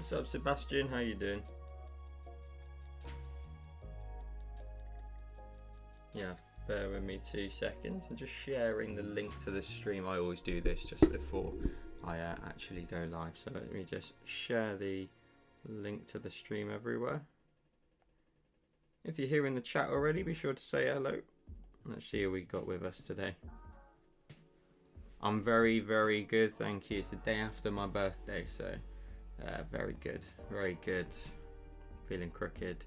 What's up, Sebastian? How you doing? Yeah, bear with me 2 seconds. I'm just sharing the link to the stream. I always do this just before I actually go live. So let me just share the link to the stream everywhere. If you're here in the chat already, be sure to say hello. Let's see who we got with us today. I'm very, very good, thank you. It's the day after my birthday, so very good, very good. Feeling crooked.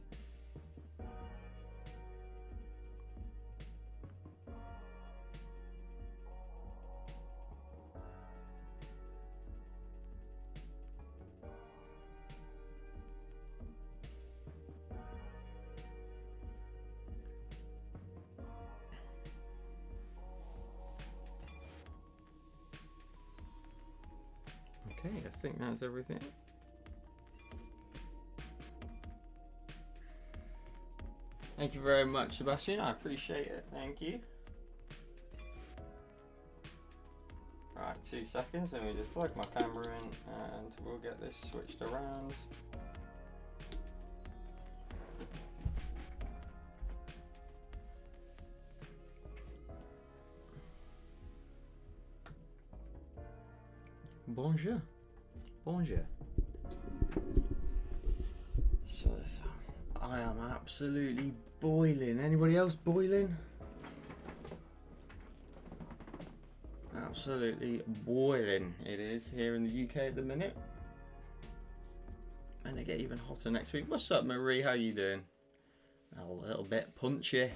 Okay, I think that's everything. Thank you very much, Sebastian. I appreciate it. Thank you. Alright, 2 seconds. Let me just plug my camera in and we'll get this switched around. Bonjour. Bonjour. So I am absolutely boiling. Anybody else boiling? Absolutely boiling it is here in the UK at the minute. And they get even hotter next week. What's up, Marie? How you doing? A little bit punchy.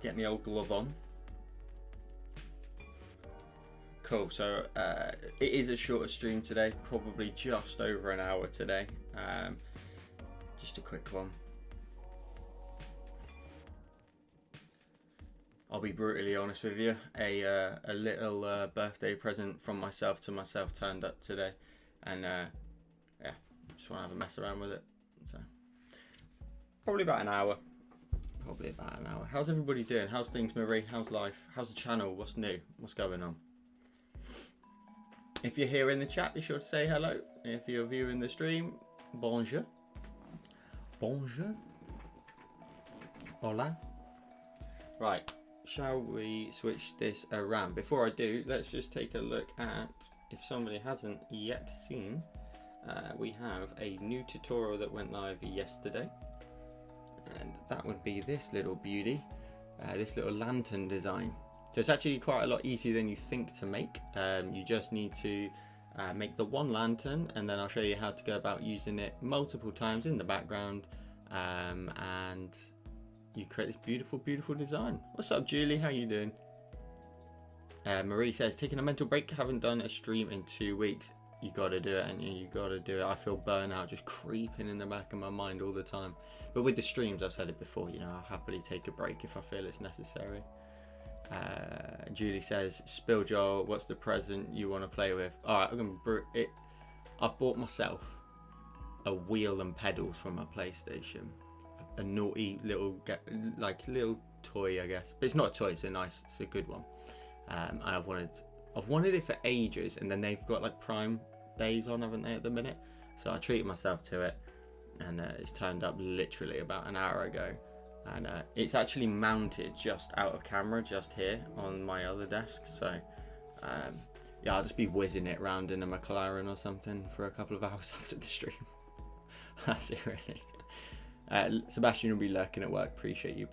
Get my old glove on. Cool, so it is a shorter stream today, probably just over an hour today. Just a quick one. I'll be brutally honest with you, a little birthday present from myself to myself turned up today, and yeah, just want to have a mess around with it. So probably about an hour. Probably about an hour. How's everybody doing? How's things, Marie? How's life? How's the channel? What's new? What's going on? If you're here in the chat, be sure to say hello. If you're viewing the stream, bonjour. Bonjour. Hola. Right, shall we switch this around? Before I do, let's just take a look at, if somebody hasn't yet seen, we have a new tutorial that went live yesterday. And that would be this little beauty, this little lantern design. So it's actually quite a lot easier than you think to make. You just need to make the one lantern, and then I'll show you how to go about using it multiple times in the background, and you create this beautiful, beautiful design. What's up, Julie? How you doing? Marie says, taking a mental break, haven't done a stream in 2 weeks. You gotta do it, and you gotta do it. I feel burnout just creeping in the back of my mind all the time. But with the streams, I've said it before, you know, I'll happily take a break if I feel it's necessary. Julie says, spill Joel, what's the present you want to play with? Alright, I bought myself a wheel and pedals from my PlayStation. A naughty little, little toy, I guess. But it's not a toy, it's a good one. And I've wanted it for ages, and then they've got like Prime days on, haven't they, at the minute? So I treated myself to it, and it's turned up literally about an hour ago. And it's actually mounted just out of camera, just here on my other desk. So yeah, I'll just be whizzing it around in a McLaren or something for a couple of hours after the stream. That's it, really. Sebastian will be lurking at work. Appreciate you.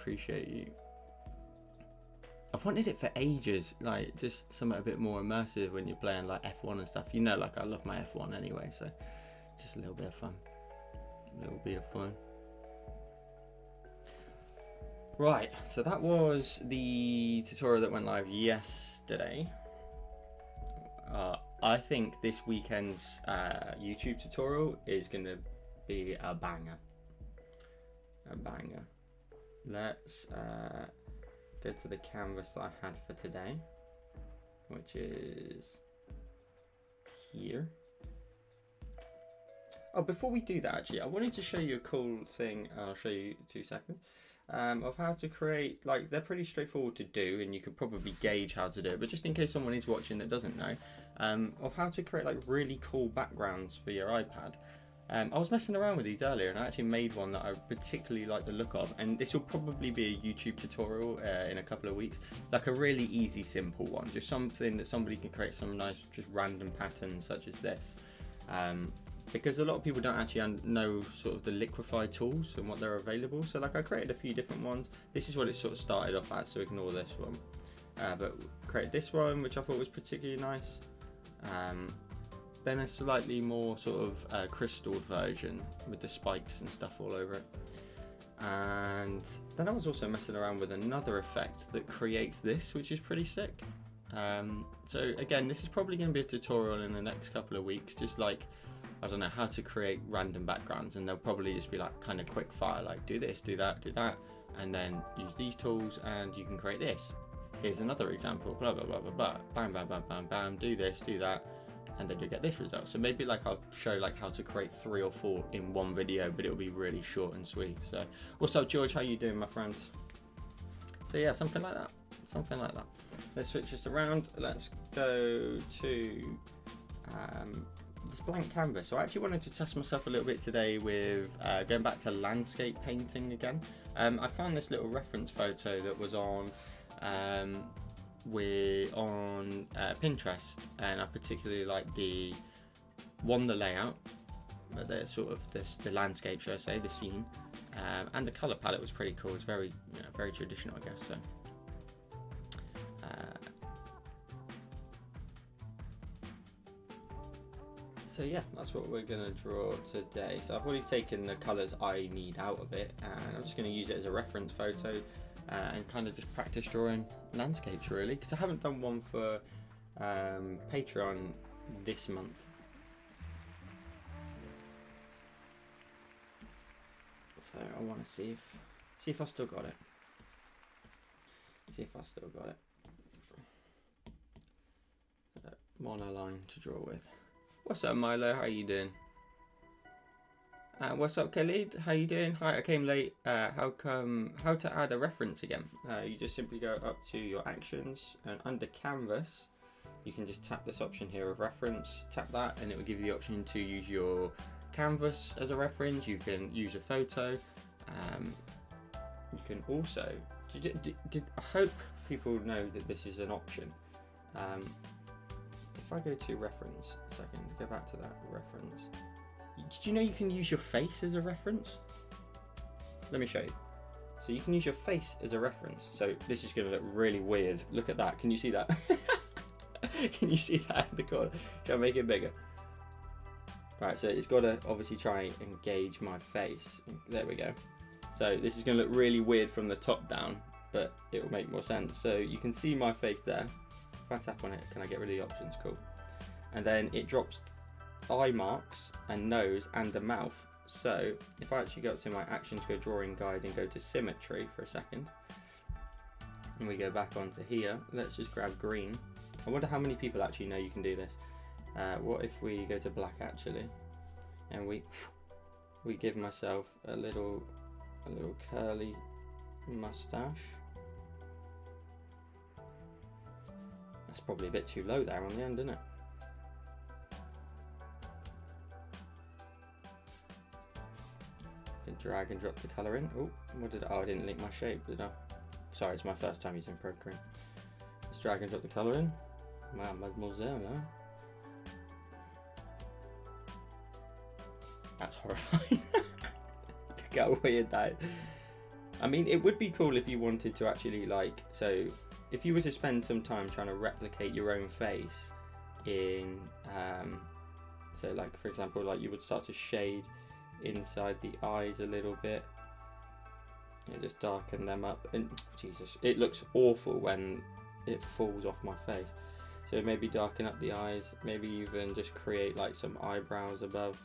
I've wanted it for ages, like just something a bit more immersive when you're playing like F1 and stuff. You know, like I love my F1 anyway, so just a little bit of fun. A little bit of fun. Right, so that was the tutorial that went live yesterday. I think this weekend's YouTube tutorial is going to be a banger. Let's go to the canvas that I had for today, which is here. Oh, before we do that, actually, I wanted to show you a cool thing. I'll show you 2 seconds. Of how to create, like, they're pretty straightforward to do, and you could probably gauge how to do it, but just in case someone is watching that doesn't know, of how to create like really cool backgrounds for your iPad. I was messing around with these earlier, and I actually made one that I particularly like the look of, and this will probably be a YouTube tutorial in a couple of weeks, like a really easy, simple one, just something that somebody can create some nice, just random patterns such as this. Because a lot of people don't actually know sort of the liquify tools and what they're available. So like I created a few different ones. This is what it sort of started off at, so ignore this one. But created this one, which I thought was particularly nice. Then a slightly more sort of crystalled version with the spikes and stuff all over it. And then I was also messing around with another effect that creates this, which is pretty sick. So again, this is probably going to be a tutorial in the next couple of weeks, just like, I don't know, how to create random backgrounds, and they'll probably just be like kind of quick fire, like do this, do that, and then use these tools and you can create this. Here's another example, blah, blah, blah, blah, blah, bam, bam, bam, bam, bam, do this, do that, and then you get this result. So maybe like I'll show like how to create 3 or 4 in one video, but it'll be really short and sweet. So what's up, George? How you doing, my friend? So yeah, something like that. Let's switch this around. Let's go to this blank canvas. So I actually wanted to test myself a little bit today with going back to landscape painting again. I found this little reference photo that was on Pinterest, and I particularly like the layout, but the sort of the landscape, should I say, the scene, and the color palette was pretty cool. It's very, very traditional, I guess. So yeah, that's what we're going to draw today. So I've already taken the colours I need out of it, and I'm just going to use it as a reference photo and kind of just practice drawing landscapes, really, because I haven't done one for Patreon this month. So I want to see if I still got it. Monoline to draw with. What's up, Milo? How you doing? What's up, Khalid? How you doing? Hi, I came late. How to add a reference again? You just simply go up to your actions, and under canvas, you can just tap this option here of reference. Tap that, and it will give you the option to use your canvas as a reference. You can use a photo. You can also. I hope people know that this is an option. If I go to reference, a second, go back to that reference. Did you know you can use your face as a reference? Let me show you. So you can use your face as a reference. So this is going to look really weird. Look at that. Can you see that? Can you see that in the corner? Can I make it bigger? Right, so it's got to obviously try and engage my face. There we go. So this is going to look really weird from the top down, but it will make more sense. So you can see my face there. If I tap on it, can I get rid of the options? Cool. And then it drops eye marks and nose and a mouth. So if I actually go up to my actions, go drawing guide, and go to symmetry for a second, and we go back onto here, let's just grab green. I wonder how many people actually know you can do this. What if we go to black actually, and we give myself a little curly mustache. That's probably a bit too low there on the end, isn't it? Can drag and drop the colour in. Oh, I didn't link my shape, did I? Sorry, it's my first time using Procreate. Let's drag and drop the colour in. Wow, mademoiselle, no? That's horrifying. Look how weird that is. I mean, it would be cool if you wanted to actually, like, so if you were to spend some time trying to replicate your own face in, so like, for example, like you would start to shade inside the eyes a little bit, and just darken them up, and Jesus, it looks awful when it falls off my face. So maybe darken up the eyes, maybe even just create like some eyebrows above.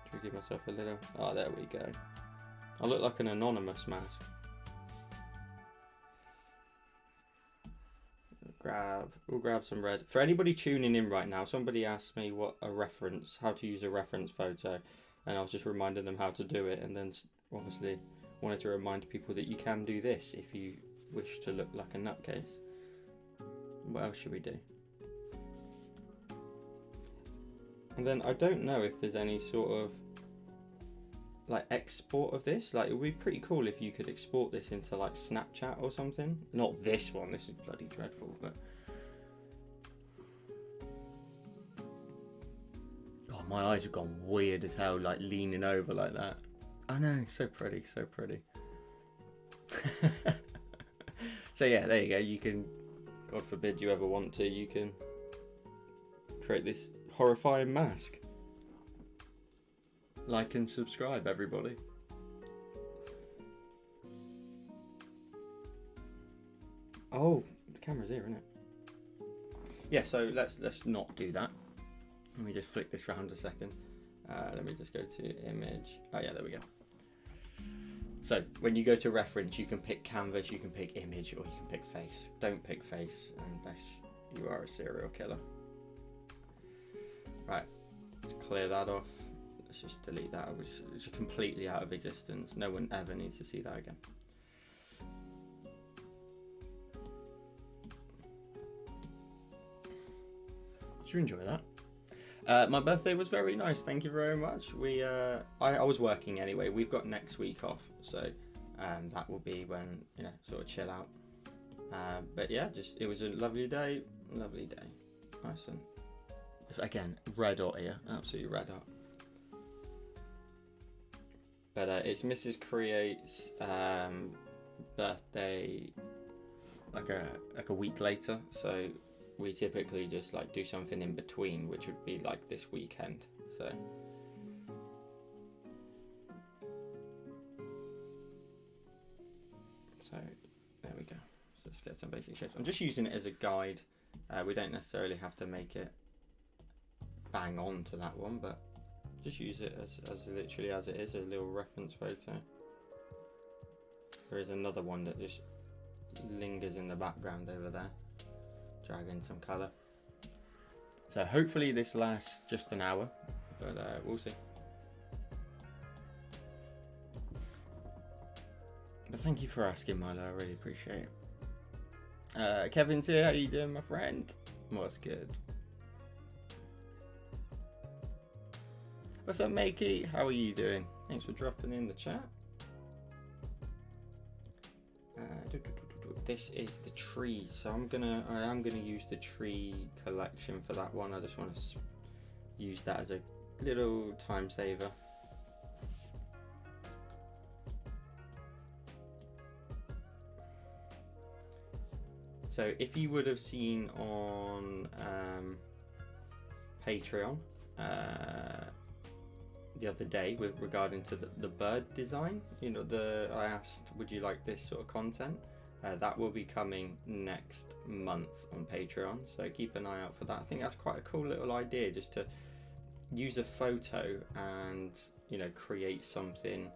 Should we give myself a little, oh there we go. I look like an anonymous mask. grab some red. For anybody tuning in right now, somebody asked me how to use a reference photo, and I was just reminding them how to do it, and then obviously wanted to remind people that you can do this if you wish to look like a nutcase. What else should we do? And then I don't know if there's any sort of like export of this. Like, it would be pretty cool if you could export this into like Snapchat or something. Not this one, this is bloody dreadful, but God, my eyes have gone weird as hell, like leaning over like that. I know, so pretty, so pretty. So yeah, there you go. You can, God forbid you ever want to, you can create this horrifying mask. Like and subscribe, everybody. Oh, the camera's here, isn't it? Yeah, so let's not do that. Let me just flick this round a second. Let me just go to image. Oh yeah, there we go. So when you go to reference, you can pick canvas, you can pick image, or you can pick face. Don't pick face unless you are a serial killer. Right, let's clear that off. Let's just delete that. It's completely out of existence. No one ever needs to see that again. Did you enjoy that? My birthday was very nice. Thank you very much. I was working anyway. We've got next week off, so that will be when, you know, sort of chill out. But yeah, it was a lovely day. Lovely day. Nice. And again, red hot here. Absolutely red hot. But it's Mrs. Create's birthday like a week later, so we typically just like do something in between, which would be like this weekend. So there we go. So let's get some basic shapes. I'm just using it as a guide. We don't necessarily have to make it bang on to that one, but just use it as literally as it is, a little reference photo. There is another one that just lingers in the background over there. Drag in some colour. So hopefully this lasts just an hour, but we'll see. But thank you for asking, Milo, I really appreciate it. Kevin's here, how you doing, my friend? What's good? What's up, Makey? How are you doing? Thanks for dropping in the chat. This is the trees, so I am gonna use the tree collection for that one. I just want to use that as a little time saver. So if you would have seen on Patreon the other day with regarding to the bird design, you know, I asked, would you like this sort of content? That will be coming next month on Patreon, so keep an eye out for that. I think that's quite a cool little idea, just to use a photo and, you know, create something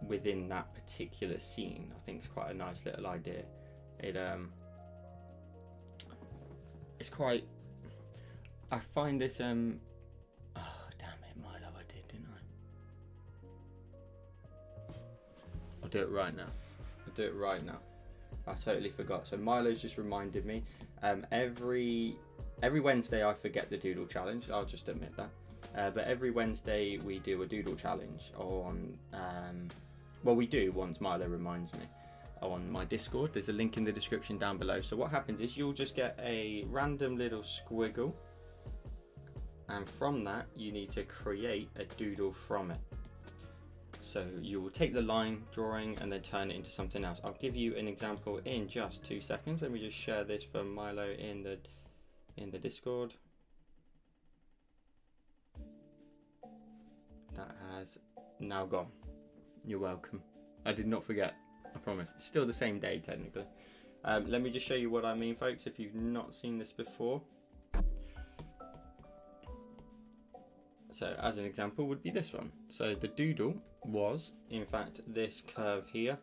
within that particular scene. I think it's quite a nice little idea. It's quite, I find this oh damn it, Milo, I did, didn't I? I'll do it right now. Do it right now. I totally forgot. So Milo's just reminded me. Every Wednesday I forget the doodle challenge. I'll just admit that. But every Wednesday we do a doodle challenge on. Well, we do once Milo reminds me, on my Discord. There's a link in the description down below. So what happens is you'll just get a random little squiggle, and from that you need to create a doodle from it. So you will take the line drawing and then turn it into something else. I'll give you an example in just 2 seconds. Let me just share this for Milo in the Discord. That has now gone. You're welcome. I did not forget, I promise. It's still the same day technically. Let me just show you what I mean, folks, if you've not seen this before. So as an example would be this one. So the doodle was in fact this curve here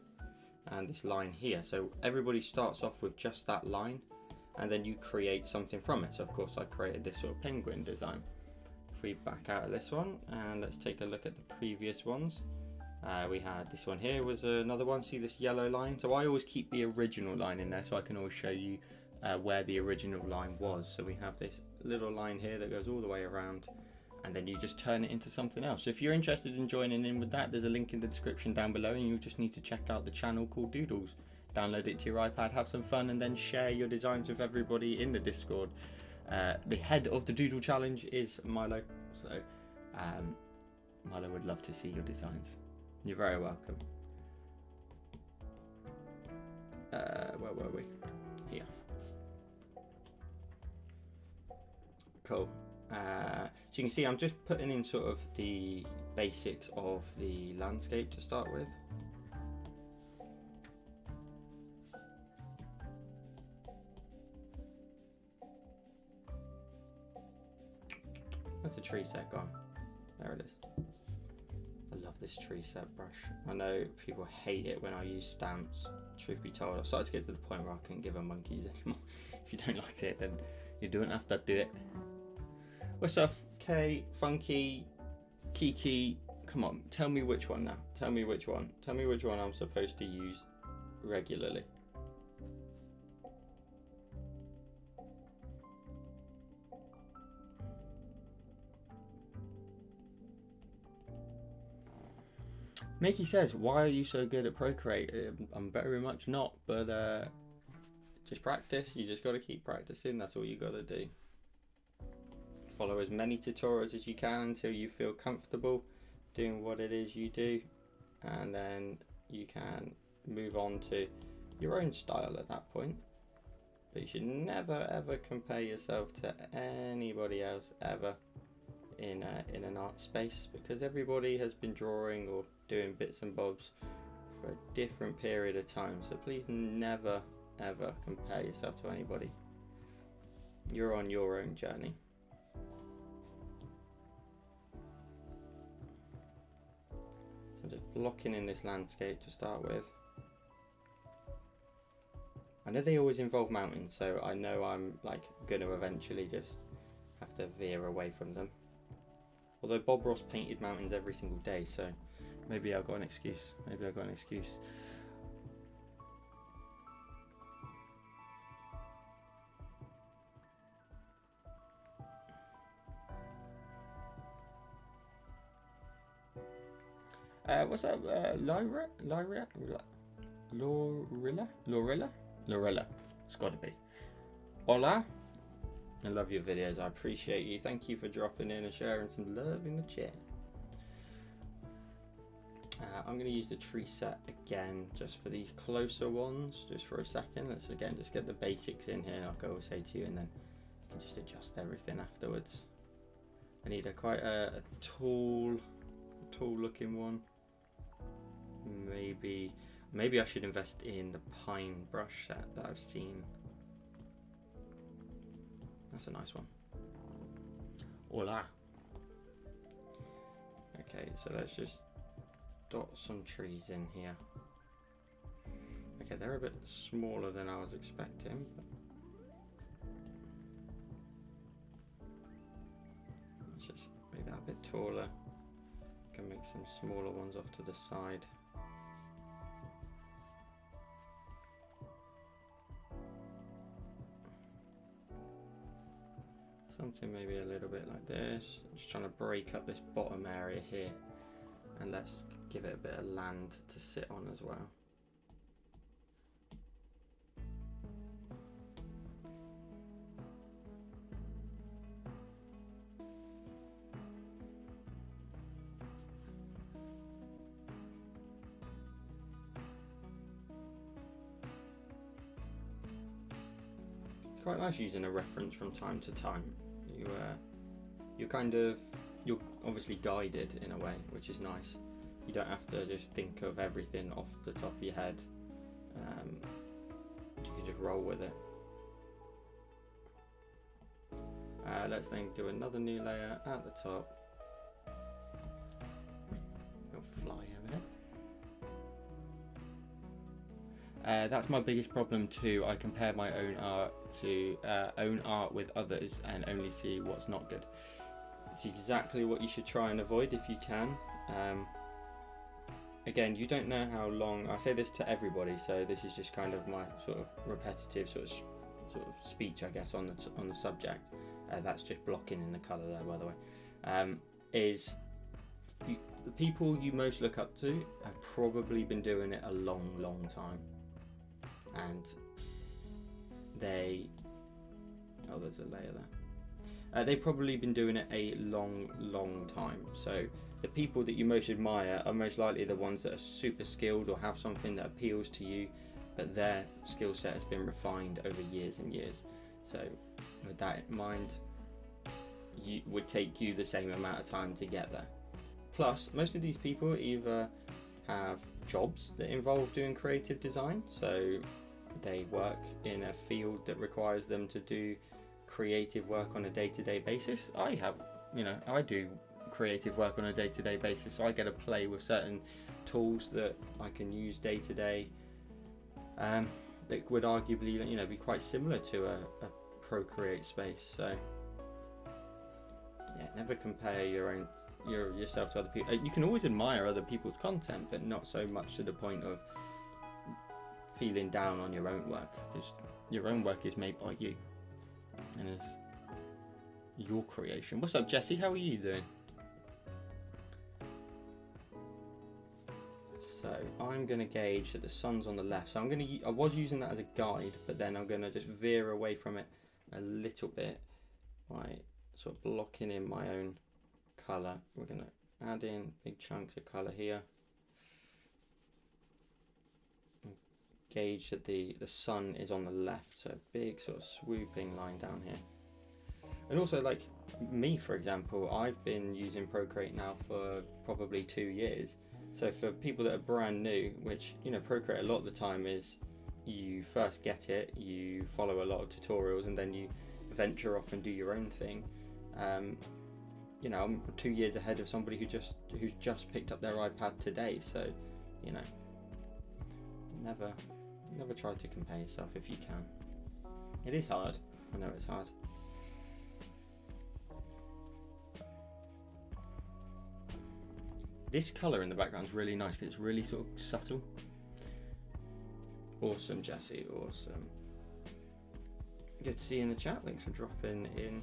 and this line here. So everybody starts off with just that line, and then you create something from it. So of course I created this sort of penguin design. If we back out of this one and let's take a look at the previous ones. We had this one here was another one. See this yellow line? So I always keep the original line in there so I can always show you where the original line was. So we have this little line here that goes all the way around, and then you just turn it into something else. So if you're interested in joining in with that, there's a link in the description down below, and you'll just need to check out the channel called Doodles. Download it to your iPad, have some fun, and then share your designs with everybody in the Discord. The head of the Doodle Challenge is Milo, so Milo would love to see your designs. You're very welcome. Where were we? Here. Cool. So you can see I'm just putting in sort of the basics of the landscape to start with. That's a tree set gone. There it is. I love this tree set brush. I know people hate it when I use stamps. Truth be told, I've started to get to the point where I can't give them monkeys anymore. If you don't like it, then you don't have to do it. What's up, Kay, Funky, Kiki? Come on, tell me which one now. Tell me which one. Tell me which one I'm supposed to use regularly. Mickey says, why are you so good at Procreate? I'm very much not, but just practice. You just got to keep practicing. That's all you got to do. Follow as many tutorials as you can until you feel comfortable doing what it is you do, and then you can move on to your own style at that point. But you should never ever compare yourself to anybody else ever in an art space, because everybody has been drawing or doing bits and bobs for a different period of time. So please never ever compare yourself to anybody. You're on your own journey. So I'm just blocking in this landscape to start with. I know they always involve mountains, so I know I'm like gonna eventually just have to veer away from them. Although Bob Ross painted mountains every single day, so maybe I've got an excuse. Maybe I've got an excuse. What's up, Lorilla? It's got to be. Hola. I love your videos. I appreciate you. Thank you for dropping in and sharing some love in the chat. I'm going to use the tree set again just for these closer ones, just for a second. Let's again just get the basics in here, like I always say to you, and then you can just adjust everything afterwards. I need quite a tall looking one. Maybe I should invest in the pine brush set that I've seen. That's a nice one. Hola. Okay, so let's just dot some trees in here. Okay, they're a bit smaller than I was expecting, but let's just make that a bit taller. Can make some smaller ones off to the side. Something maybe a little bit like this. I'm just trying to break up this bottom area here, and let's give it a bit of land to sit on as well. It's quite nice using a reference from time to time. You're obviously guided in a way, which is nice. You don't have to just think of everything off the top of your head. You can just roll with it. Let's then do another new layer at the top. It'll fly over That's my biggest problem too. I compare my own art to own art with others and only see what's not good. It's exactly what you should try and avoid if you can. Again, you don't know how long. I say this to everybody, so this is just kind of my sort of repetitive sort of speech, I guess, on the subject. That's just blocking in the colour there, by the way. The people you most look up to have probably been doing it a long time, and there's a layer there. They've probably been doing it a long time. So the people that you most admire are most likely the ones that are super skilled or have something that appeals to you, but their skill set has been refined over years and years. So with that in mind, it would take you the same amount of time to get there. Plus, most of these people either have jobs that involve doing creative design, so they work in a field that requires them to do creative work on a day-to-day basis. I do creative work on a day-to-day basis, so I get to play with certain tools that I can use day-to-day that would arguably be quite similar to a Procreate space. So yeah, never compare yourself to other people. You can always admire other people's content, but not so much to the point of feeling down on your own work, because your own work is made by you and is your creation. What's up, Jesse? How are you doing? So I'm going to gauge that the sun's on the left. So I was using that as a guide, but then I'm going to just veer away from it a little bit by sort of blocking in my own colour. We're going to add in big chunks of colour here. Gauge that the sun is on the left, so a big sort of swooping line down here. And also, like me, for example, I've been using Procreate now for probably 2 years. So for people that are brand new, which Procreate a lot of the time is you first get it, you follow a lot of tutorials, and then you venture off and do your own thing. I'm 2 years ahead of somebody who's just picked up their iPad today. So never try to compare yourself if you can. It is hard. I know it's hard. This colour in the background is really nice because it's really sort of subtle. Awesome, Jesse, awesome. Good to see you in the chat. Thanks for dropping in.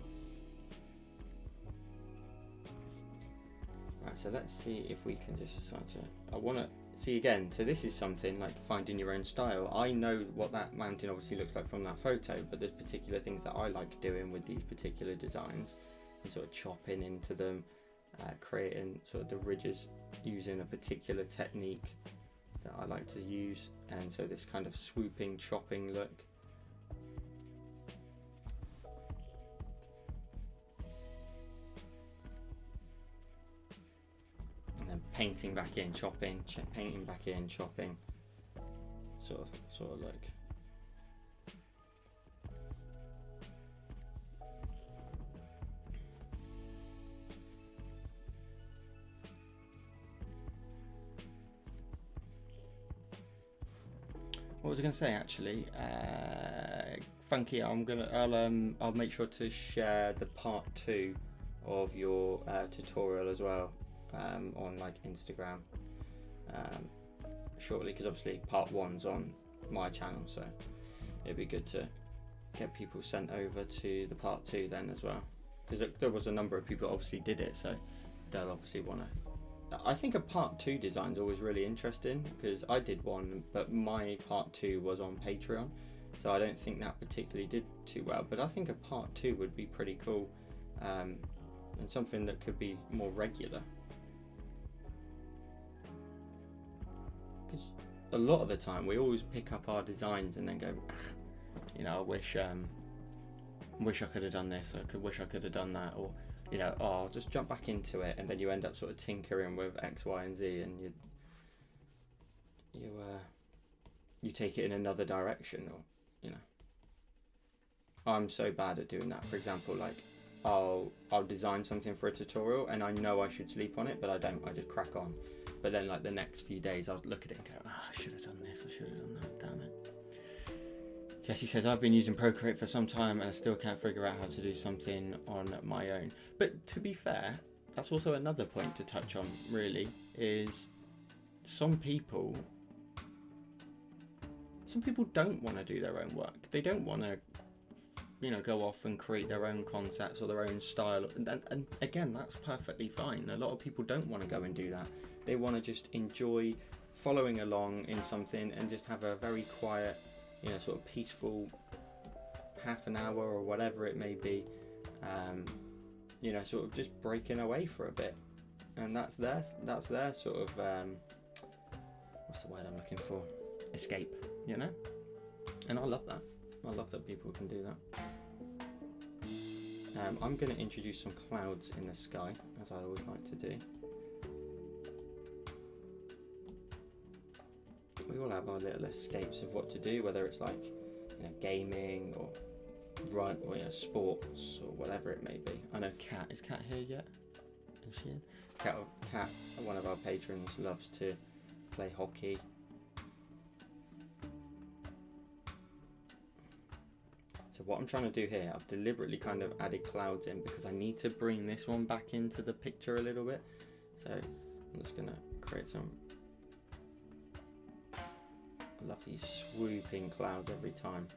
Right, so let's see if we can just start to... I want to see again. So this is something like finding your own style. I know what that mountain obviously looks like from that photo, but there's particular things that I like doing with these particular designs and sort of chopping into them. Creating sort of the ridges using a particular technique that I like to use, and so this kind of swooping chopping look. And then painting back in, chopping, painting back in, chopping, sort of look. What was I going to say actually? Funky, I'll make sure to share the part 2 of your tutorial as well on like Instagram shortly, because obviously part 1's on my channel, so it'd be good to get people sent over to the part 2 then as well, because there was a number of people that obviously did it, so they'll obviously want to. I think a part 2 design is always really interesting, because I did one, but my part 2 was on Patreon, so I don't think that particularly did too well, but I think a part 2 would be pretty cool, and something that could be more regular. Because a lot of the time we always pick up our designs and then go, I wish I could have done this, I wish I could have done that, or I'll just jump back into it, and then you end up sort of tinkering with X, Y, and Z, and you take it in another direction, or I'm so bad at doing that. For example, like I'll design something for a tutorial, and I know I should sleep on it, but I don't. I just crack on. But then like the next few days, I'll look at it and go, I should have done this, I should have done that, damn it. Jesse says, I've been using Procreate for some time and I still can't figure out how to do something on my own. But to be fair, that's also another point to touch on, really, is some people don't want to do their own work. They don't want to, you know, go off and create their own concepts or their own style. And again, that's perfectly fine. A lot of people don't want to go and do that. They want to just enjoy following along in something and just have a very quiet, you know, sort of peaceful half an hour or whatever it may be, you know, sort of just breaking away for a bit. And that's their sort of, what's the word I'm looking for? Escape, you know? And I love that. I love that people can do that. I'm going to introduce some clouds in the sky, as I always like to do. We all have our little escapes of what to do, whether it's like, you know, gaming or run or, you know, sports or whatever it may be. I know Kat, is Kat here yet? Is she in? Kat, one of our patrons, loves to play hockey. So what I'm trying to do here, I've deliberately kind of added clouds in because I need to bring this one back into the picture a little bit. So I'm just going to create some. I love these swooping clouds every time.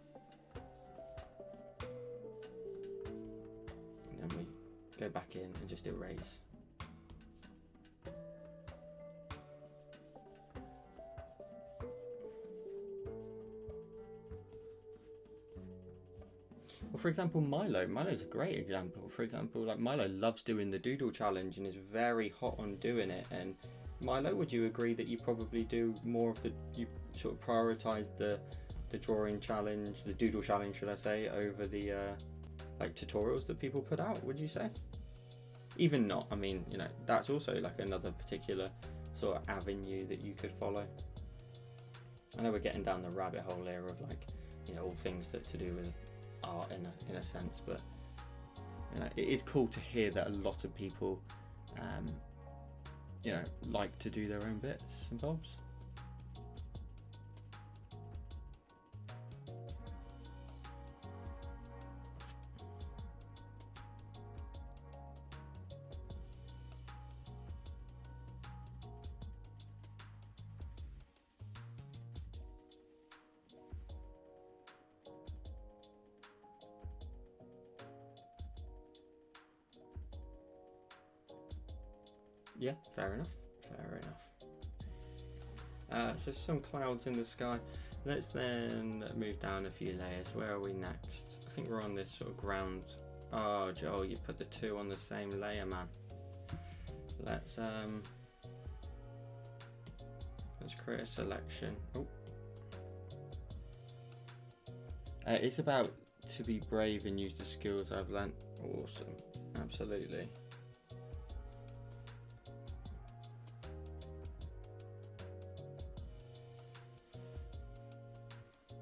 And then we go back in and just erase. Well, for example, Milo's a great example. For example, like Milo loves doing the doodle challenge and is very hot on doing it. And Milo, would you agree that you probably do more of you sort of prioritize the drawing challenge, the doodle challenge, should I say, over the like tutorials that people put out? Would you say? Even not, I mean, you know, that's also like another particular sort of avenue that you could follow. I know we're getting down the rabbit hole here of like, you know, all things that to do with art in a sense, but you know, it is cool to hear that a lot of people you know, like to do their own bits and bobs. Yeah, fair enough. So some clouds in the sky. Let's then move down a few layers. Where are we next? I think we're on this sort of ground. Oh, Joel, you put the two on the same layer, man. Let's create a selection. Oh. It's about to be brave and use the skills I've learnt. Awesome, absolutely.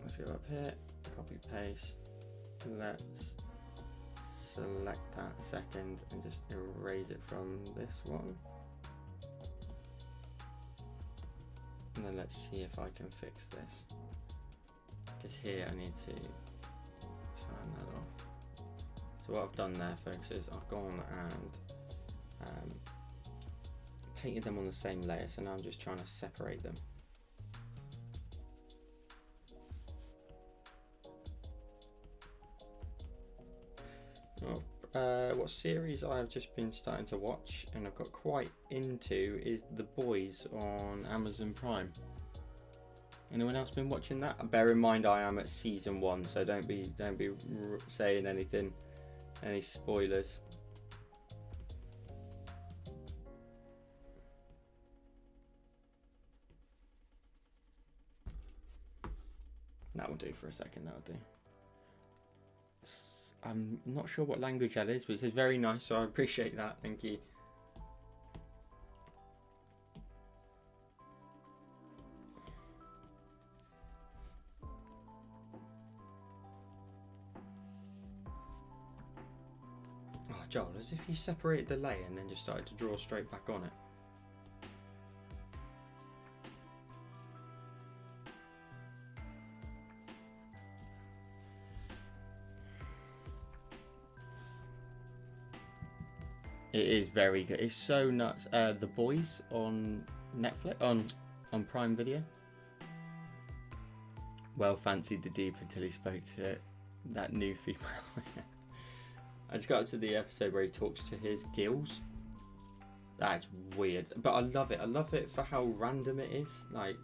Let's go up here, copy paste. Let's select that a second and just erase it from this one. And then let's see if I can fix this. Because here I need to turn that off. So what I've done there, folks, is I've gone and painted them on the same layer. So now I'm just trying to separate them. What series I've just been starting to watch and I've got quite into is The Boys on Amazon Prime. Anyone else been watching that? Bear in mind I am at season 1, so don't be saying anything, any spoilers. That will do for a second, that'll do. I'm not sure what language that is, but it says very nice, so I appreciate that. Thank you. Oh, Joel, as if you separated the layer and then just started to draw straight back on it. It is very good. It's so nuts. The Boys on Netflix, on Prime Video. Well fancied the deep until he spoke to that new female. I just got up to the episode where he talks to his gills. That's weird, but I love it. I love it for how random it is. Like,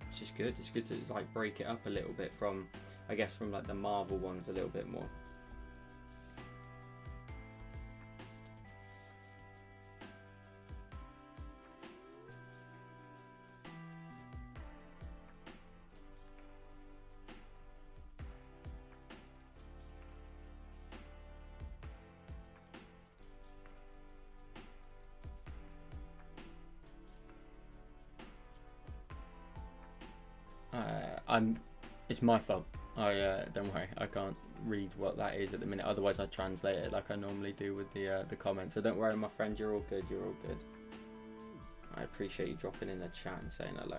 it's just good. It's good to like break it up a little bit from, I guess, from like the Marvel ones a little bit more. It's my fault. Don't worry, I can't read what that is at the minute. Otherwise, I translate it like I normally do with the comments. So don't worry, my friend. You're all good. You're all good. I appreciate you dropping in the chat and saying hello.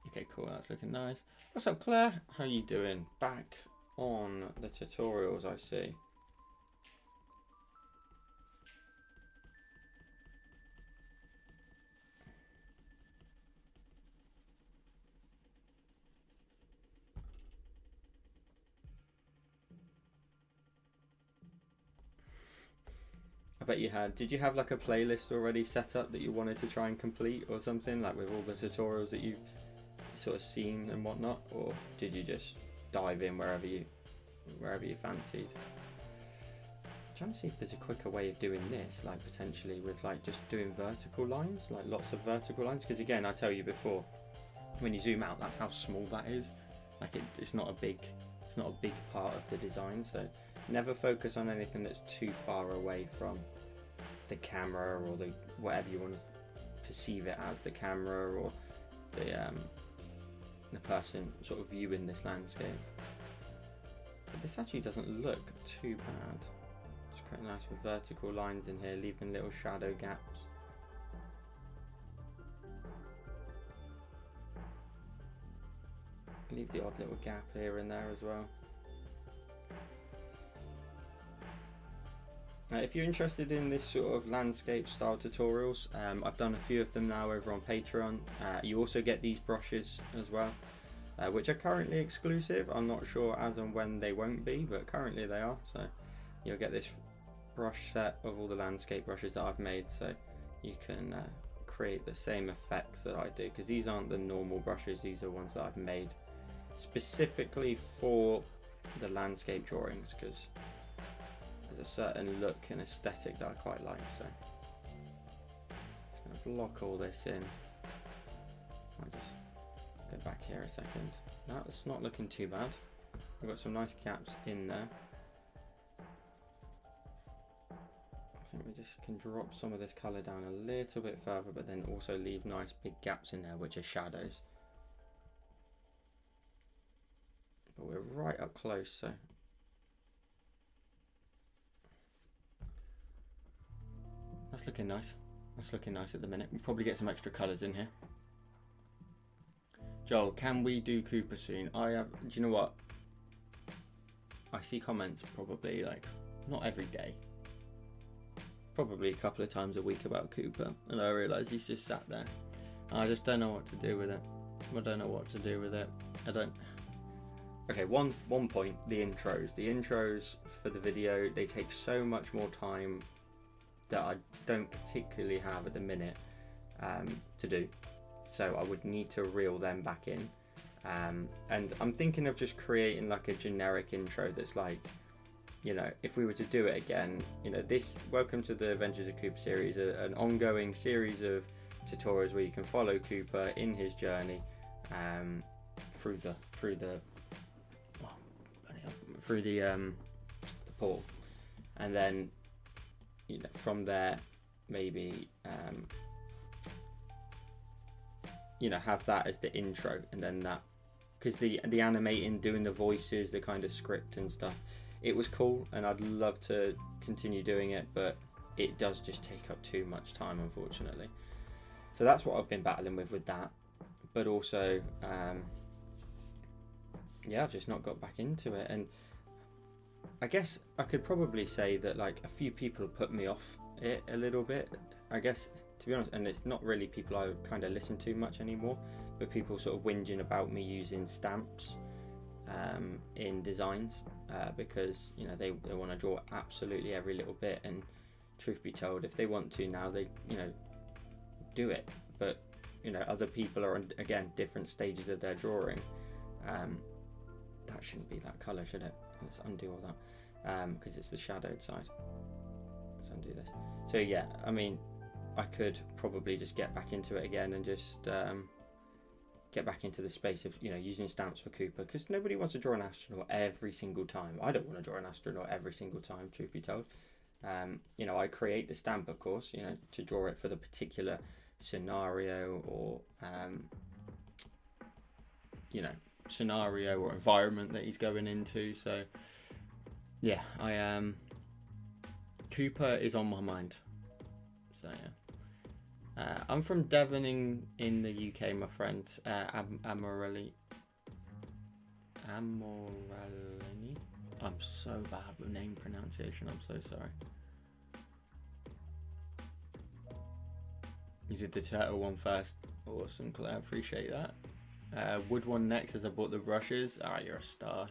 Okay, cool. That's looking nice. What's up, Claire? How you doing? Back on the tutorials, I see. I bet you had. Did you have like a playlist already set up that you wanted to try and complete or something, like with all the tutorials that you've sort of seen and whatnot, or did you just dive in wherever you fancied? I'm trying to see if there's a quicker way of doing this, like potentially with like just doing vertical lines, like lots of vertical lines, because again, I tell you before, when you zoom out, that's how small that is. Like it's not a big part of the design, so never focus on anything that's too far away from the camera or the whatever you want to perceive it as, the camera or the person sort of viewing this landscape. But this actually doesn't look too bad. It's quite nice with vertical lines in here, leaving little shadow gaps. Leave the odd little gap here and there as well. If you're interested in this sort of landscape style tutorials, I've done a few of them now over on Patreon. You also get these brushes as well, which are currently exclusive. I'm not sure as and when they won't be, but currently they are. So you'll get this brush set of all the landscape brushes that I've made, so you can create the same effects that I do, because these aren't the normal brushes. These are ones that I've made specifically for the landscape drawings, because a certain look and aesthetic that I quite like. So just going to block all this in. I'll just go back here a second. That's not looking too bad. I've got some nice gaps in there. I think we just can drop some of this colour down a little bit further, but then also leave nice big gaps in there which are shadows. But we're right up close, so that's looking nice. That's looking nice at the minute. We'll probably get some extra colours in here. Joel, can we do Cooper soon? Do you know what? I see comments probably like not every day. Probably a couple of times a week about Cooper, and I realise he's just sat there. I just don't know what to do with it. I don't know what to do with it. I don't. Okay, one point, the intros. The intros for the video, they take so much more time that I don't particularly have at the minute to do, so I would need to reel them back in, and I'm thinking of just creating like a generic intro that's like, you know, if we were to do it again, you know, this Welcome to the Adventures of Cooper series, an ongoing series of tutorials where you can follow Cooper in his journey through the pool, and then, you know, from there maybe you know, have that as the intro, and then that, because the animating, doing the voices, the kind of script and stuff, it was cool and I'd love to continue doing it, but it does just take up too much time, unfortunately. So that's what I've been battling with that, but also yeah, I've just not got back into it. And I guess I could probably say that like a few people put me off it a little bit. I guess, to be honest, and it's not really people I kind of listen to much anymore, but people sort of whinging about me using stamps in designs because they want to draw absolutely every little bit. And truth be told, if they want to now, they do it. But other people are on, again, different stages of their drawing. That shouldn't be that colour, should it? Let's undo all that because it's the shadowed side. Let's undo this. So yeah, I mean, I could probably just get back into it again and just get back into the space of using stamps for Cooper, because nobody wants to draw an astronaut every single time. I don't want to draw an astronaut every single time, truth be told. I create the stamp, of course, to draw it for the particular scenario or scenario or environment that he's going into. So yeah, Cooper is on my mind. So yeah, I'm from Devon in the UK, my friend. Amorelli. I'm so bad with name pronunciation, I'm so sorry. You did the turtle one first. Awesome, Claire, appreciate that. Wood one next as I bought the brushes. You're a star.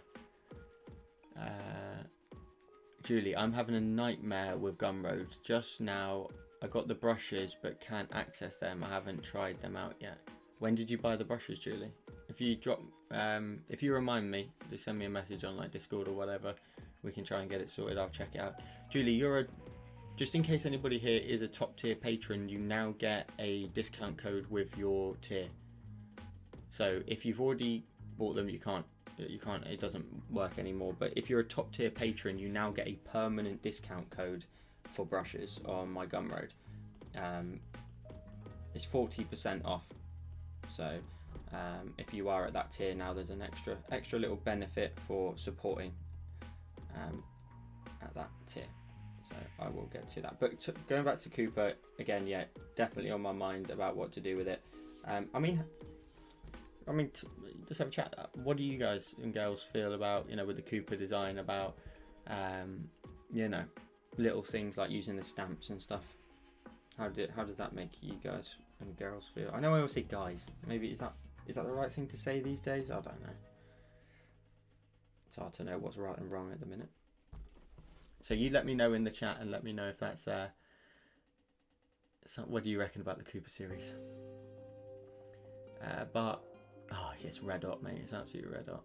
Julie, I'm having a nightmare with Gumroad. Just now I got the brushes but can't access them. I haven't tried them out yet. When did you buy the brushes, Julie? If you remind me, just send me a message on like Discord or whatever. We can try and get it sorted. I'll check it out. Julie, just in case anybody here is a top tier patron, you now get a discount code with your tier. So if you've already bought them, you can't, it doesn't work anymore. But if you're a top tier patron, you now get a permanent discount code for brushes on my Gumroad. It's 40% off. So if you are at that tier now, there's an extra little benefit for supporting at that tier. So I will get to that. But going back to Cooper again, yeah, definitely on my mind about what to do with it. I mean, just have a chat. What do you guys and girls feel about, with the Cooper design, about, little things like using the stamps and stuff? How does that make you guys and girls feel? I know I always say guys. Maybe is that the right thing to say these days? I don't know. It's hard to know what's right and wrong at the minute. So you let me know in the chat and let me know if that's what do you reckon about the Cooper series? But it's red hot, mate. It's absolutely red hot.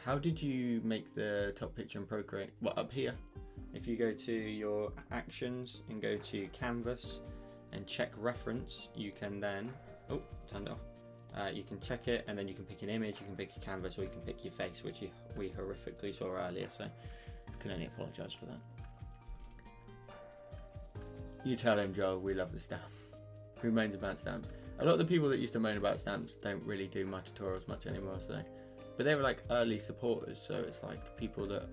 How did you make the top picture in Procreate? Well, up here, if you go to your actions and go to canvas and check reference, you can then turned it off. You can check it and then you can pick an image, you can pick a canvas, or you can pick your face, which we horrifically saw earlier. So I can only apologise for that. You tell him, Joel, we love the stamp. Who moans about stamps? A lot of the people that used to moan about stamps don't really do my tutorials much anymore, so. But they were like early supporters, so it's like people that,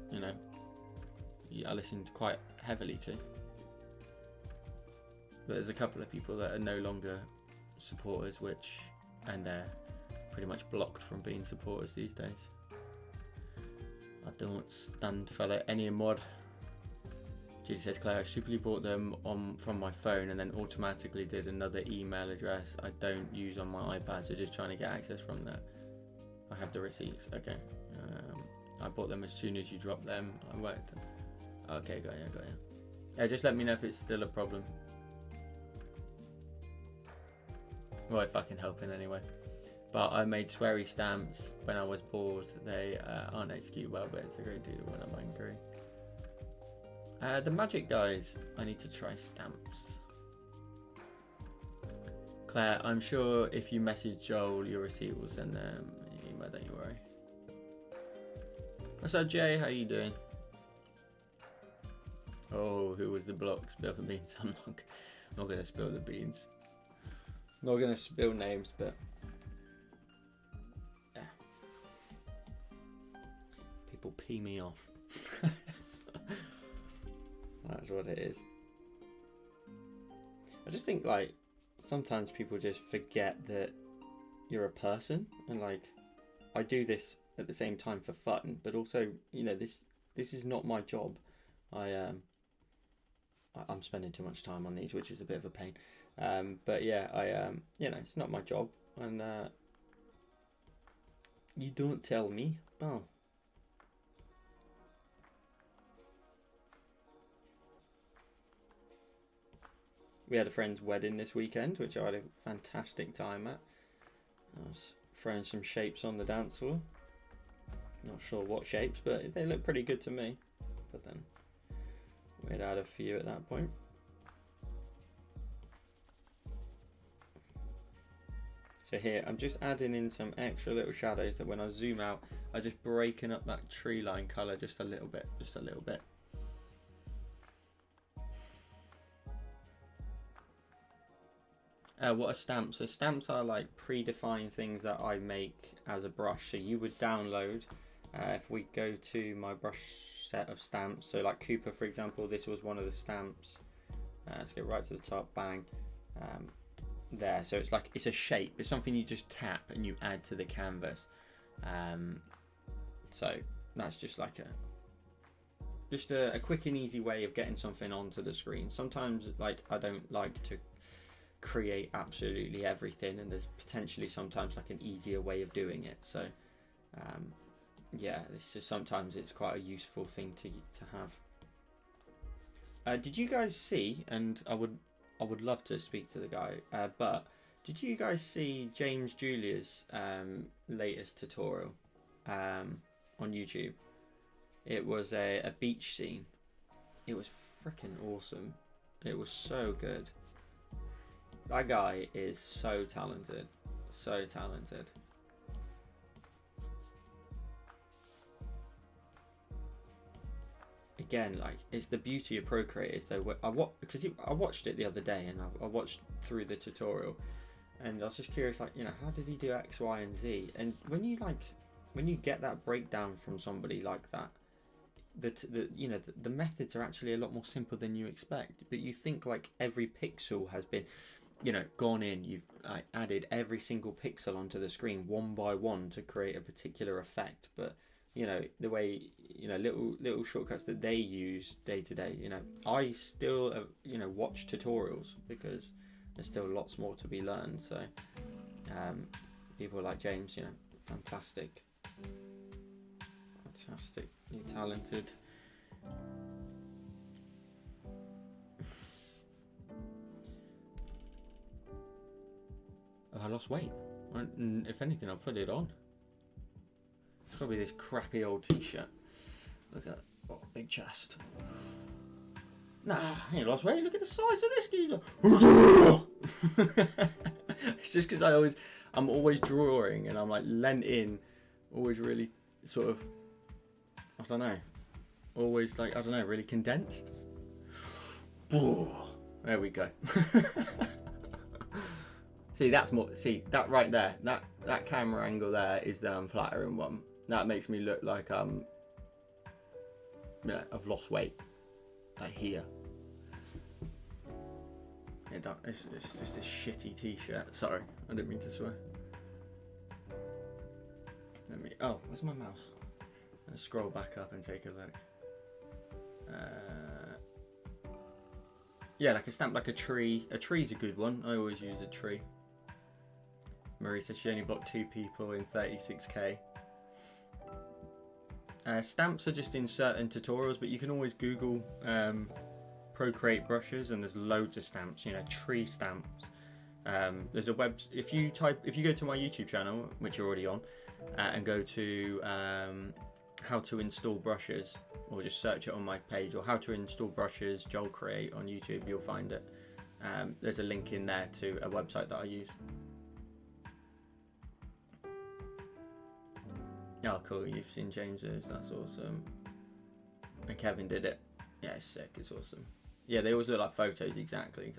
I listened quite heavily to. But there's a couple of people that are no longer supporters, and they're pretty much blocked from being supporters these days. I don't stand for that anymore. Judy says, Claire, I stupidly bought them from my phone and then automatically did another email address I don't use on my iPad, so just trying to get access from there. I have the receipts. Okay. I bought them as soon as you dropped them. I worked. Okay, got you. Yeah, just let me know if it's still a problem. Well, if I can help in any way. But I made sweary stamps when I was bored. They aren't executed well, but it's a great deal when I'm angry. The magic dies. I need to try stamps. Claire, I'm sure if you message Joel, your receipt will send them an email, don't you worry. What's up, Jay? How you doing? Oh, who was the block? Spill the beans. I'm not going to spill the beans. Not going to spill names, but yeah. People pee me off. That's what it is. I just think like sometimes people just forget that you're a person, and like I do this at the same time for fun, but also, you know, this is not my job. I'm spending too much time on these, which is a bit of a pain. But yeah, you know, it's not my job, and you don't tell me. Oh. We had a friend's wedding this weekend, which I had a fantastic time at. I was throwing some shapes on the dance floor. Not sure what shapes, but they look pretty good to me. But then we'd had a few at that point. So here, I'm just adding in some extra little shadows that when I zoom out, I just breaking up that tree line colour just a little bit, What are stamps? So stamps are like predefined things that I make as a brush. So you would download, if we go to my brush set of stamps, so like Cooper, for example, this was one of the stamps. Let's get right to the top, bang. There, so it's like, it's a shape, it's something you just tap and you add to the canvas. So that's just like a quick and easy way of getting something onto the screen. Sometimes, like, I don't like to create absolutely everything, and there's potentially sometimes like an easier way of doing it. So yeah, it's just sometimes it's quite a useful thing to have. Did you guys see, and I would love to speak to the guy, but did you guys see James Julia's latest tutorial on YouTube? It was a beach scene. It was freaking awesome. It was so good. That guy is so talented. So talented. Again, like, it's the beauty of Procreate is though, I watched it the other day, and I watched through the tutorial, and I was just curious, like, you know, how did he do X, Y, and Z? And when you get that breakdown from somebody like that, the methods are actually a lot more simple than you expect. But you think like every pixel has been, you know, gone in, you've added every single pixel onto the screen one by one to create a particular effect. But you know, the way, you know, little shortcuts that they use day to day, you know, I still you know, watch tutorials because there's still lots more to be learned. So people like James, you know, fantastically talented. I lost weight. If anything, I'll put it on. It's probably this crappy old t-shirt. Look at that. Oh, big chest. Nah, I ain't lost weight. Look at the size of this geezer. It's just because I'm always drawing, and I'm like lent in, always really sort of, I don't know, always like, I don't know, really condensed. There we go. See, that's more. See that right there. That camera angle there is the unflattering one. That makes me look like yeah, I've lost weight. Like here. It's just a shitty t-shirt. Sorry, I didn't mean to swear. Oh, where's my mouse? Let's scroll back up and take a look. Yeah, like a stamp, like a tree. A tree's a good one. I always use a tree. Marie says she only blocked 2 people in 36k. Stamps are just in certain tutorials, but you can always Google Procreate brushes, and there's loads of stamps. You know, tree stamps. There's a if you go to my YouTube channel, which you're already on, and go to how to install brushes, or just search it on my page, or how to install brushes Joel Create on YouTube, you'll find it. There's a link in there to a website that I use. Oh, cool. You've seen James's. That's awesome. And Kevin did it. Yeah, it's sick. It's awesome. Yeah, they always look like photos. Exactly.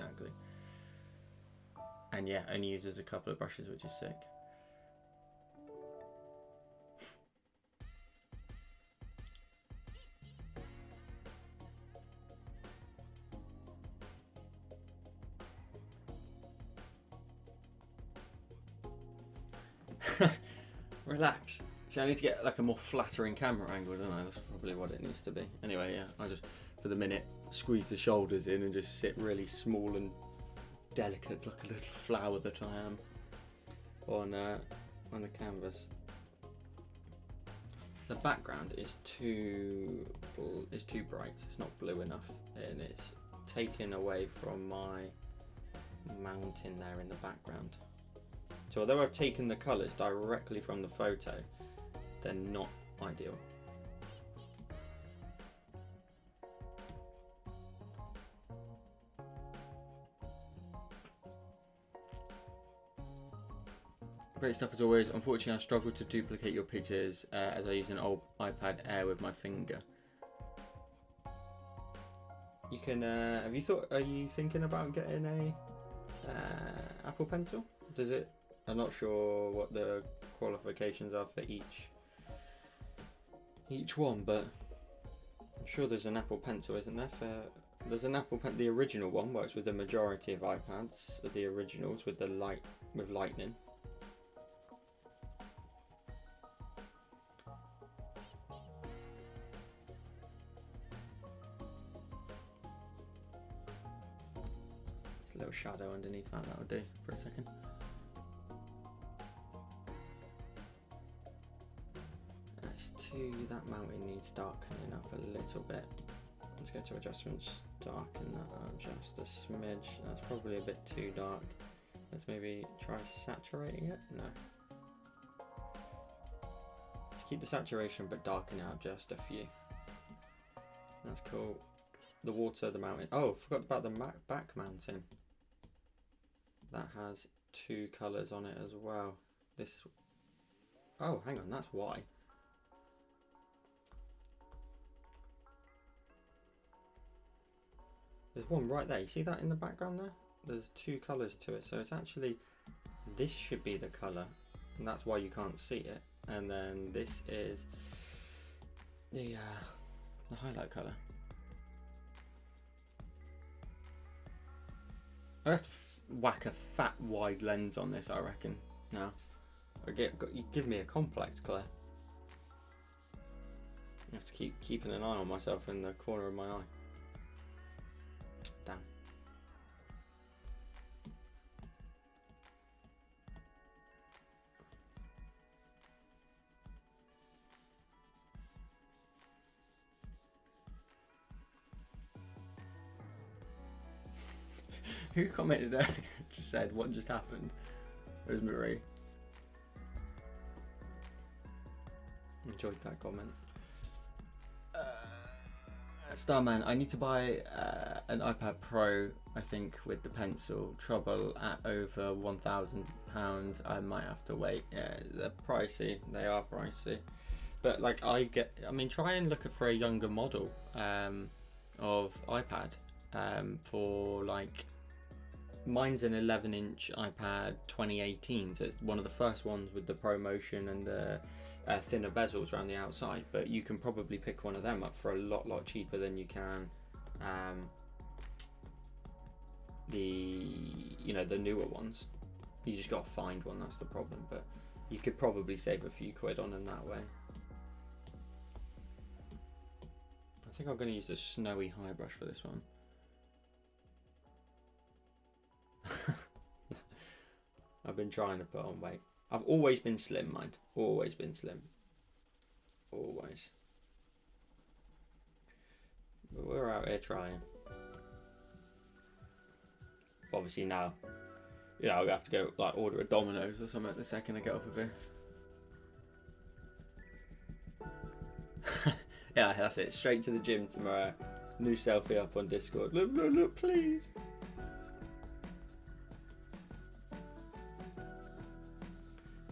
And yeah, only uses a couple of brushes, which is sick. Relax. See, I need to get like a more flattering camera angle, don't I? That's probably what it needs to be. Anyway, yeah, I just, for the minute, squeeze the shoulders in and just sit really small and delicate, like a little flower that I am, on the canvas. The background is too bright. It's not blue enough, and it's taken away from my mountain there in the background. So although I've taken the colours directly from the photo, they're not ideal. Great stuff as always. Unfortunately, I struggled to duplicate your pictures as I use an old iPad Air with my finger. You can. Have you thought? Are you thinking about getting a Apple Pencil? Does it? I'm not sure what the qualifications are for each one, but I'm sure there's an Apple Pencil, isn't there? There's an Apple Pen. The original one works with the majority of iPads. The originals with the lightning. A little shadow underneath that'll do for a second. That mountain needs darkening up a little bit. Let's go to adjustments, darken that up just a smidge. That's probably a bit too dark. Let's maybe try saturating it. No. Let's keep the saturation but darken out just a few. That's cool. The water, the mountain. Oh, forgot about the back mountain. That has two colours on it as well. This. Oh, hang on, that's why. There's one right there. You see that in the background there? There's two colours to it. So it's actually, this should be the colour, and that's why you can't see it. And then this is the highlight colour. I have to whack a fat wide lens on this, I reckon. Now, you give me a complex, Claire. I have to keep keeping an eye on myself in the corner of my eye. Damn. Who commented earlier? Just said, what just happened? It was Marie. Enjoyed that comment. Starman, I need to buy an iPad Pro, I think, with the pencil. Trouble at over £1,000. I might have to wait. Yeah, they're pricey. They are pricey. But like try and look for a younger model of iPad for like, mine's an 11-inch iPad 2018, so it's one of the first ones with the ProMotion and the thinner bezels around the outside, but you can probably pick one of them up for a lot cheaper than you can the newer ones. You just got to find one, that's the problem, but you could probably save a few quid on them that way. I think I'm going to use the snowy high brush for this one. I've been trying to put on weight. I've always been slim, mind. Always been slim. Always. But we're out here trying. Obviously now, I'll have to go like order a Domino's or something the second I get off of here. Yeah, that's it. Straight to the gym tomorrow. New selfie up on Discord. Look, please.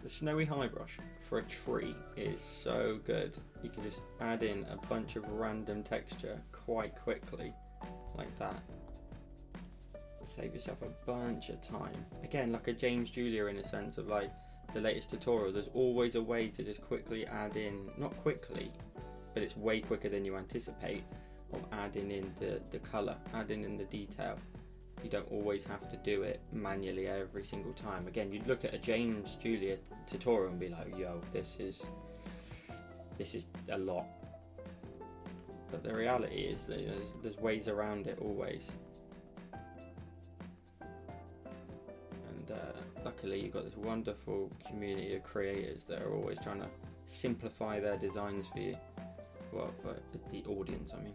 The snowy high brush for a tree is so good. You can just add in a bunch of random texture quite quickly, like that. Save yourself a bunch of time. Again, like a James Julia in a sense of like the latest tutorial, there's always a way to just quickly add in, not quickly, but it's way quicker than you anticipate, of adding in the colour, adding in the detail. You don't always have to do it manually every single time. Again, you'd look at a James Julia tutorial and be like, yo, this is this is a lot. But the reality is that there's ways around it always. And luckily you've got this wonderful community of creators that are always trying to simplify their designs for you. Well, for the audience, I mean.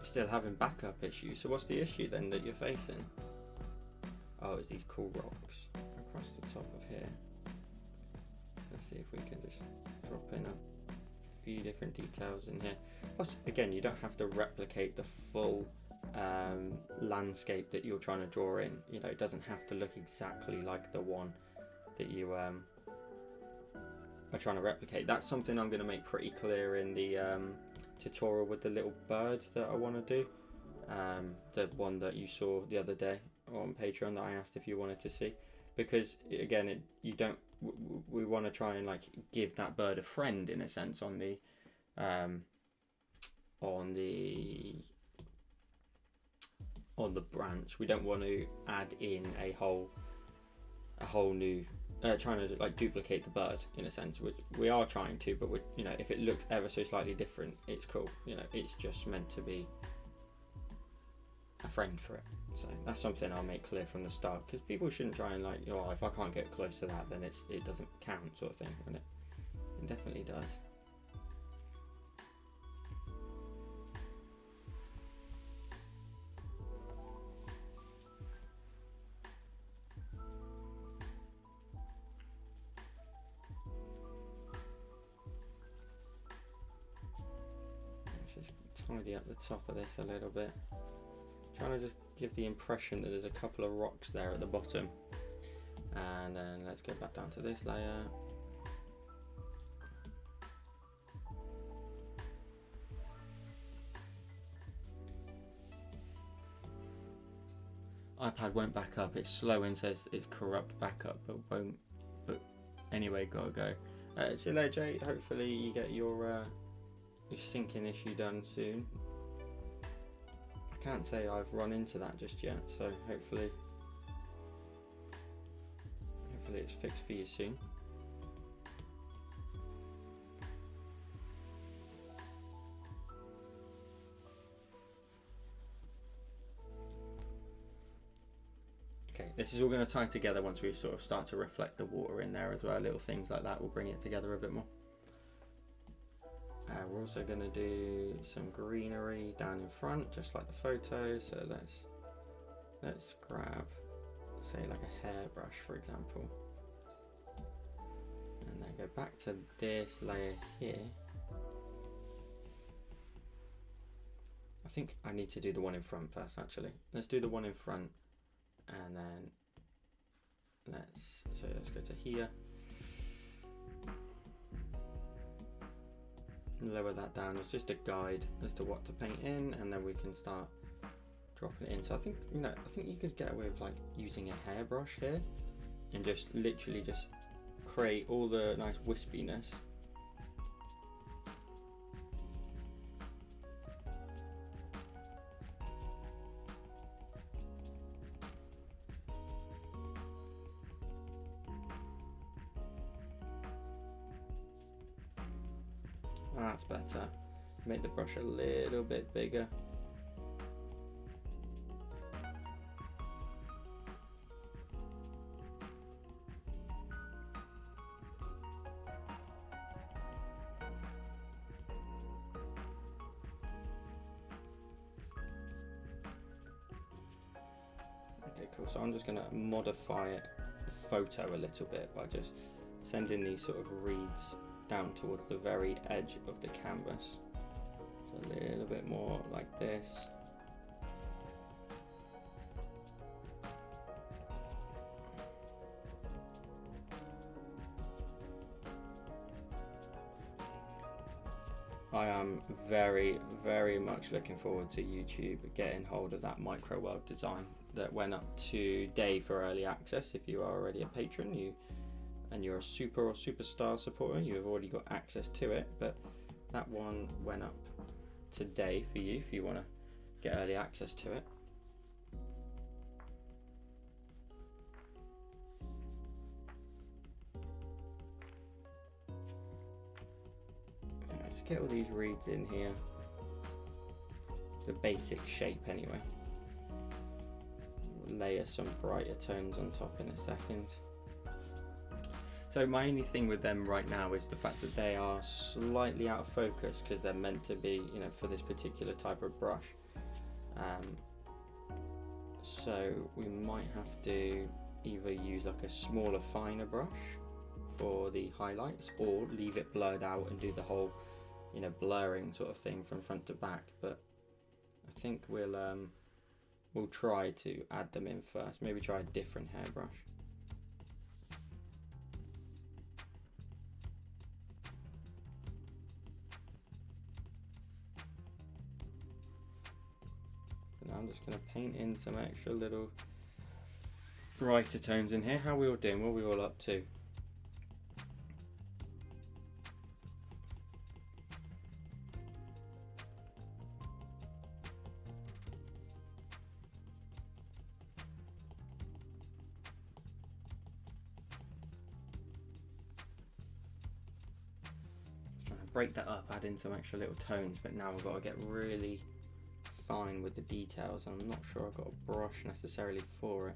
Still having backup issues. So what's the issue then that you're facing? Oh, it's these cool rocks across the top of here. Let's see if we can just drop in a few different details in here. Plus, again, you don't have to replicate the full landscape that you're trying to draw in. You know, it doesn't have to look exactly like the one that you are trying to replicate. That's something I'm going to make pretty clear in the tutorial with the little birds that I want to do. The one that you saw the other day on Patreon that I asked if you wanted to see, because again, we want to try and like give that bird a friend in a sense on the branch. We don't want to add in a whole new trying to like duplicate the bird in a sense, which we are trying to, but we, you know, if it looks ever so slightly different, it's cool. You know, it's just meant to be a friend for it. So that's something I'll make clear from the start, because people shouldn't try and like, oh, if I can't get close to that, then it doesn't count, sort of thing. And it definitely does. Let's just tidy up the top of this a little bit. Trying to just give the impression that there's a couple of rocks there at the bottom. And then let's go back down to this layer. iPad won't back up. It's slow and says it's corrupt backup, but won't. But anyway, gotta go. See you later, Jay. Hopefully you get your syncing issue done soon. I can't say I've run into that just yet, so hopefully it's fixed for you soon. Okay, this is all going to tie together once we sort of start to reflect the water in there as well. Little things like that will bring it together a bit more. We're also going to do some greenery down in front, just like the photo. So let's grab, say, like a hairbrush, for example, and then go back to this layer here. I think I need to do the one in front first, actually. Let's do the one in front, and then let's go to here. Lower that down as just a guide as to what to paint in, and then we can start dropping it in. So I think you could get away with like using a hairbrush here and just literally just create all the nice wispiness. That's better. Make the brush a little bit bigger. Okay, cool. So I'm just going to modify the photo a little bit by just sending these sort of reeds down towards the very edge of the canvas. So a little bit more like this. I am very, very much looking forward to YouTube getting hold of that micro world design that went up today for early access. If you are already a patron, and you're a super or superstar supporter, you have already got access to it, but that one went up today for you if you want to get early access to it. Just get all these reeds in here, the basic shape anyway. Layer some brighter tones on top in a second. So my only thing with them right now is the fact that they are slightly out of focus because they're meant to be, you know, for this particular type of brush. So we might have to either use like a smaller, finer brush for the highlights, or leave it blurred out and do the whole, you know, blurring sort of thing from front to back. But I think we'll try to add them in first. Maybe try a different hairbrush. Now I'm just going to paint in some extra little brighter tones in here. How are we all doing? What are we all up to? Trying to break that up, add in some extra little tones, but now I've got to get really fine with the details. I'm not sure I've got a brush necessarily for it.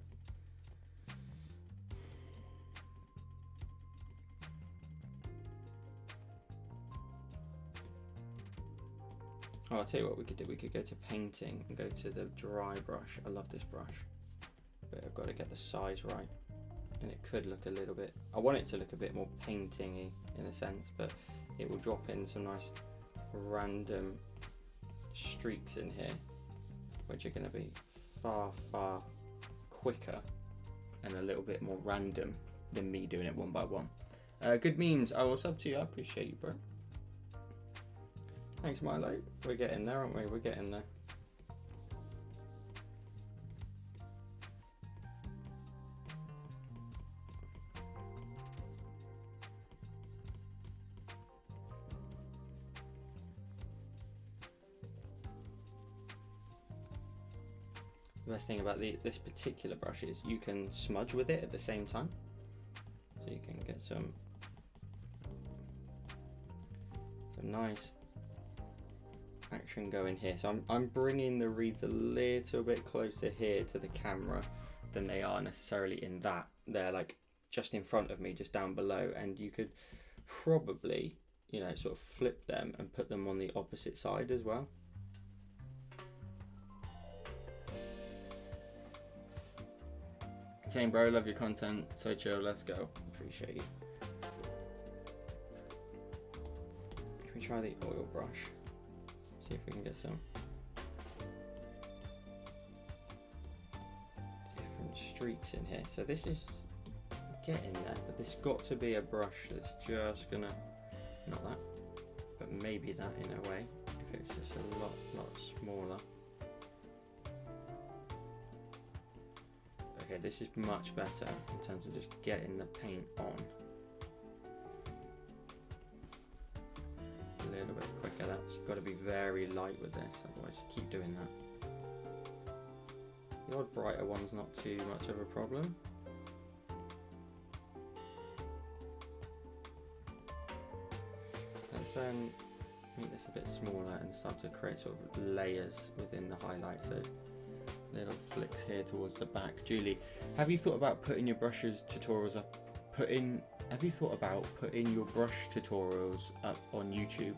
Oh, I'll tell you what we could do. We could go to painting and go to the dry brush. I love this brush, but I've got to get the size right, and it could look a little bit, I want it to look a bit more painting-y in a sense, but it will drop in some nice random streaks in here, which are going to be far quicker and a little bit more random than me doing it one by one. Good memes, I will sub to you. I appreciate you, bro. Thanks, Milo. We're getting there, aren't we? We're getting there. The best thing about this particular brush is you can smudge with it at the same time, so you can get some nice action going here. So I'm bringing the reeds a little bit closer here to the camera than they are necessarily in that. They're like just in front of me, just down below, and you could probably, you know, sort of flip them and put them on the opposite side as well. Same, bro, love your content, so chill, let's go. Appreciate you. Can we try the oil brush? See if we can get some different streaks in here. So this is getting there, but there's got to be a brush that's just gonna, not that, but maybe that in a way, if it's just a lot smaller. Okay, this is much better in terms of just getting the paint on. A little bit quicker. That's got to be very light with this, otherwise you keep doing that. The odd brighter one's not too much of a problem. Let's then make this a bit smaller and start to create sort of layers within the highlight. So little flicks here towards the back. Julie, have you thought about putting your brushes tutorials up? Have you thought about putting your brush tutorials up on YouTube?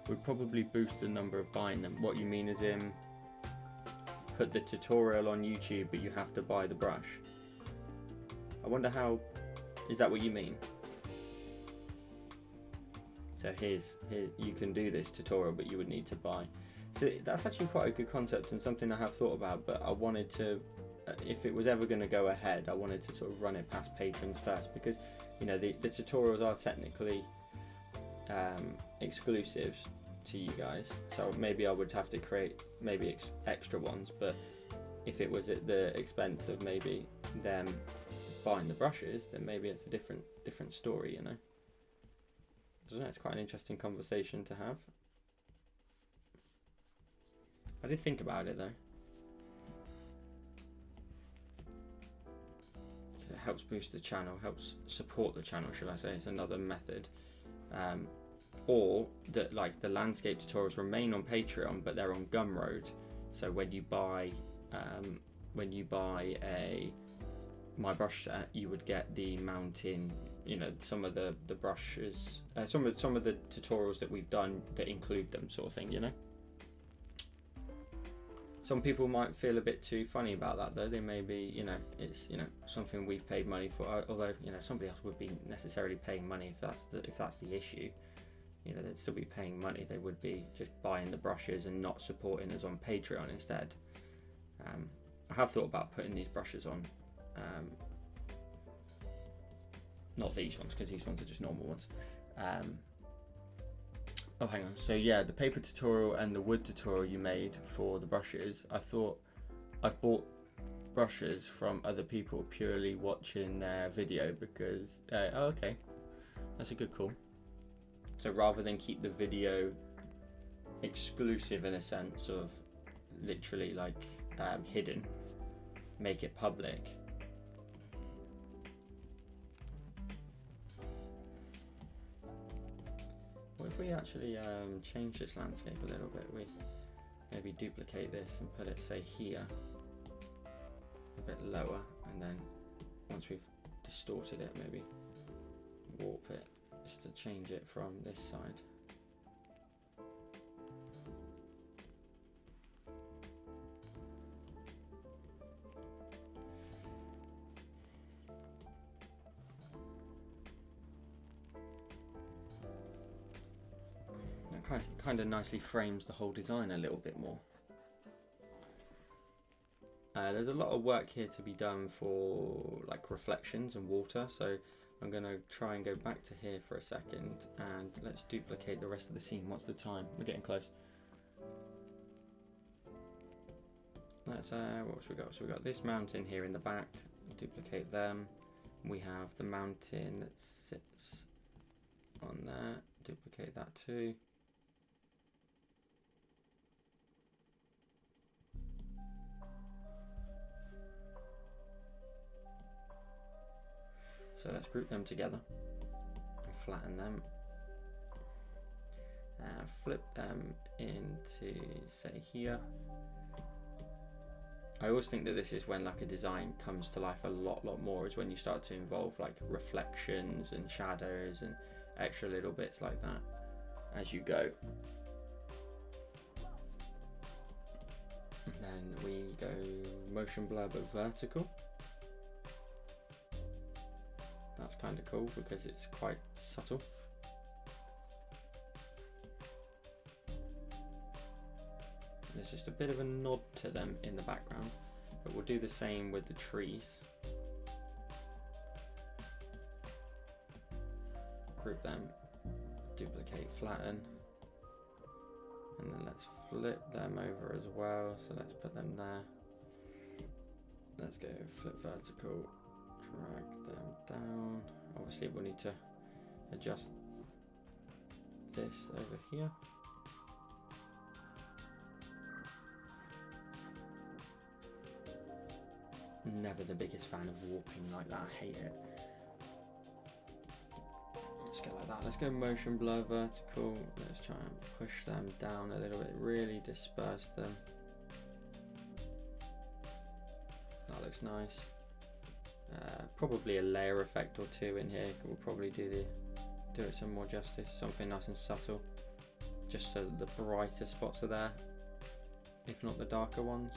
Would probably boost the number of buying them. What you mean is in put the tutorial on YouTube, but you have to buy the brush. I wonder how, is that what you mean? So here's you can do this tutorial, but you would need to buy. So that's actually quite a good concept and something I have thought about, but I wanted to, if it was ever going to go ahead, I wanted to sort of run it past patrons first, because, you know, the tutorials are technically exclusives to you guys. So maybe I would have to create maybe extra ones, but if it was at the expense of maybe them buying the brushes, then maybe it's a different story, you know. I don't know, it's quite an interesting conversation to have. I did think about it though, because it helps boost the channel, helps support the channel, should I say. It's another method. Or that, like, the landscape tutorials remain on Patreon, but they're on Gumroad. So when you buy a my brush set, you would get the mountain, you know, some of the brushes, some of the tutorials that we've done that include them, sort of thing, you know. Some people might feel a bit too funny about that though. They may be, you know, it's, you know, something we've paid money for, although, you know, somebody else would be necessarily paying money if that's the issue. You know, they'd still be paying money. They would be just buying the brushes and not supporting us on Patreon instead. I have thought about putting these brushes on, not these ones, because these ones are just normal ones. Oh, hang on. So yeah, the paper tutorial and the wood tutorial you made for the brushes, I thought I've bought brushes from other people purely watching their video because, oh, okay, that's a good call. So rather than keep the video exclusive in a sense of literally like hidden, make it public. What if we actually change this landscape a little bit? We maybe duplicate this and put it, say, here, a bit lower, and then once we've distorted it, maybe warp it just to change it from this side. Kind of nicely frames the whole design a little bit more. There's a lot of work here to be done for like reflections and water, so I'm going to try and go back to here for a second and let's duplicate the rest of the scene. What's the time? We're getting close. Let's what's we got? So we got this mountain here in the back. Duplicate them. We have the mountain that sits on there. Duplicate that too. So let's group them together and flatten them. Flip them into, say, here. I always think that this is when like a design comes to life a lot more, is when you start to involve like reflections and shadows and extra little bits like that as you go. And then we go motion blur but vertical. That's kind of cool because it's quite subtle. There's just a bit of a nod to them in the background, but we'll do the same with the trees. Group them, duplicate, flatten, and then let's flip them over as well. So let's put them there. Let's go flip vertical, drag them down. Obviously we'll need to adjust this over here. Never the biggest fan of warping like that, I hate it. Let's go like that. Let's go motion blur vertical. Let's try and push them down a little bit, really disperse them. That looks nice. Probably a layer effect or two in here will probably do it some more justice. Something nice and subtle, just so that the brighter spots are there, if not the darker ones.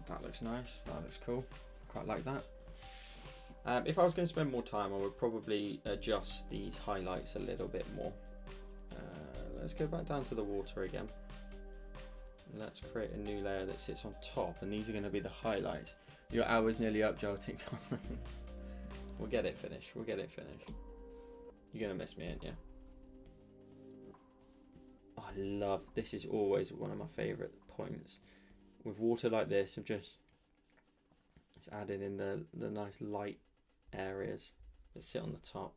That looks nice, that looks cool, quite like that. If I was going to spend more time, I would probably adjust these highlights a little bit more. Let's go back down to the water again. let's create a new layer that sits on top, and these are going to be the highlights. Your hour's nearly up, Joel. Take time. We'll get it finished. We'll get it finished. You're going to miss me, aren't you? I love, this is always one of my favourite points. With water like this, of just adding in the nice light areas that sit on the top.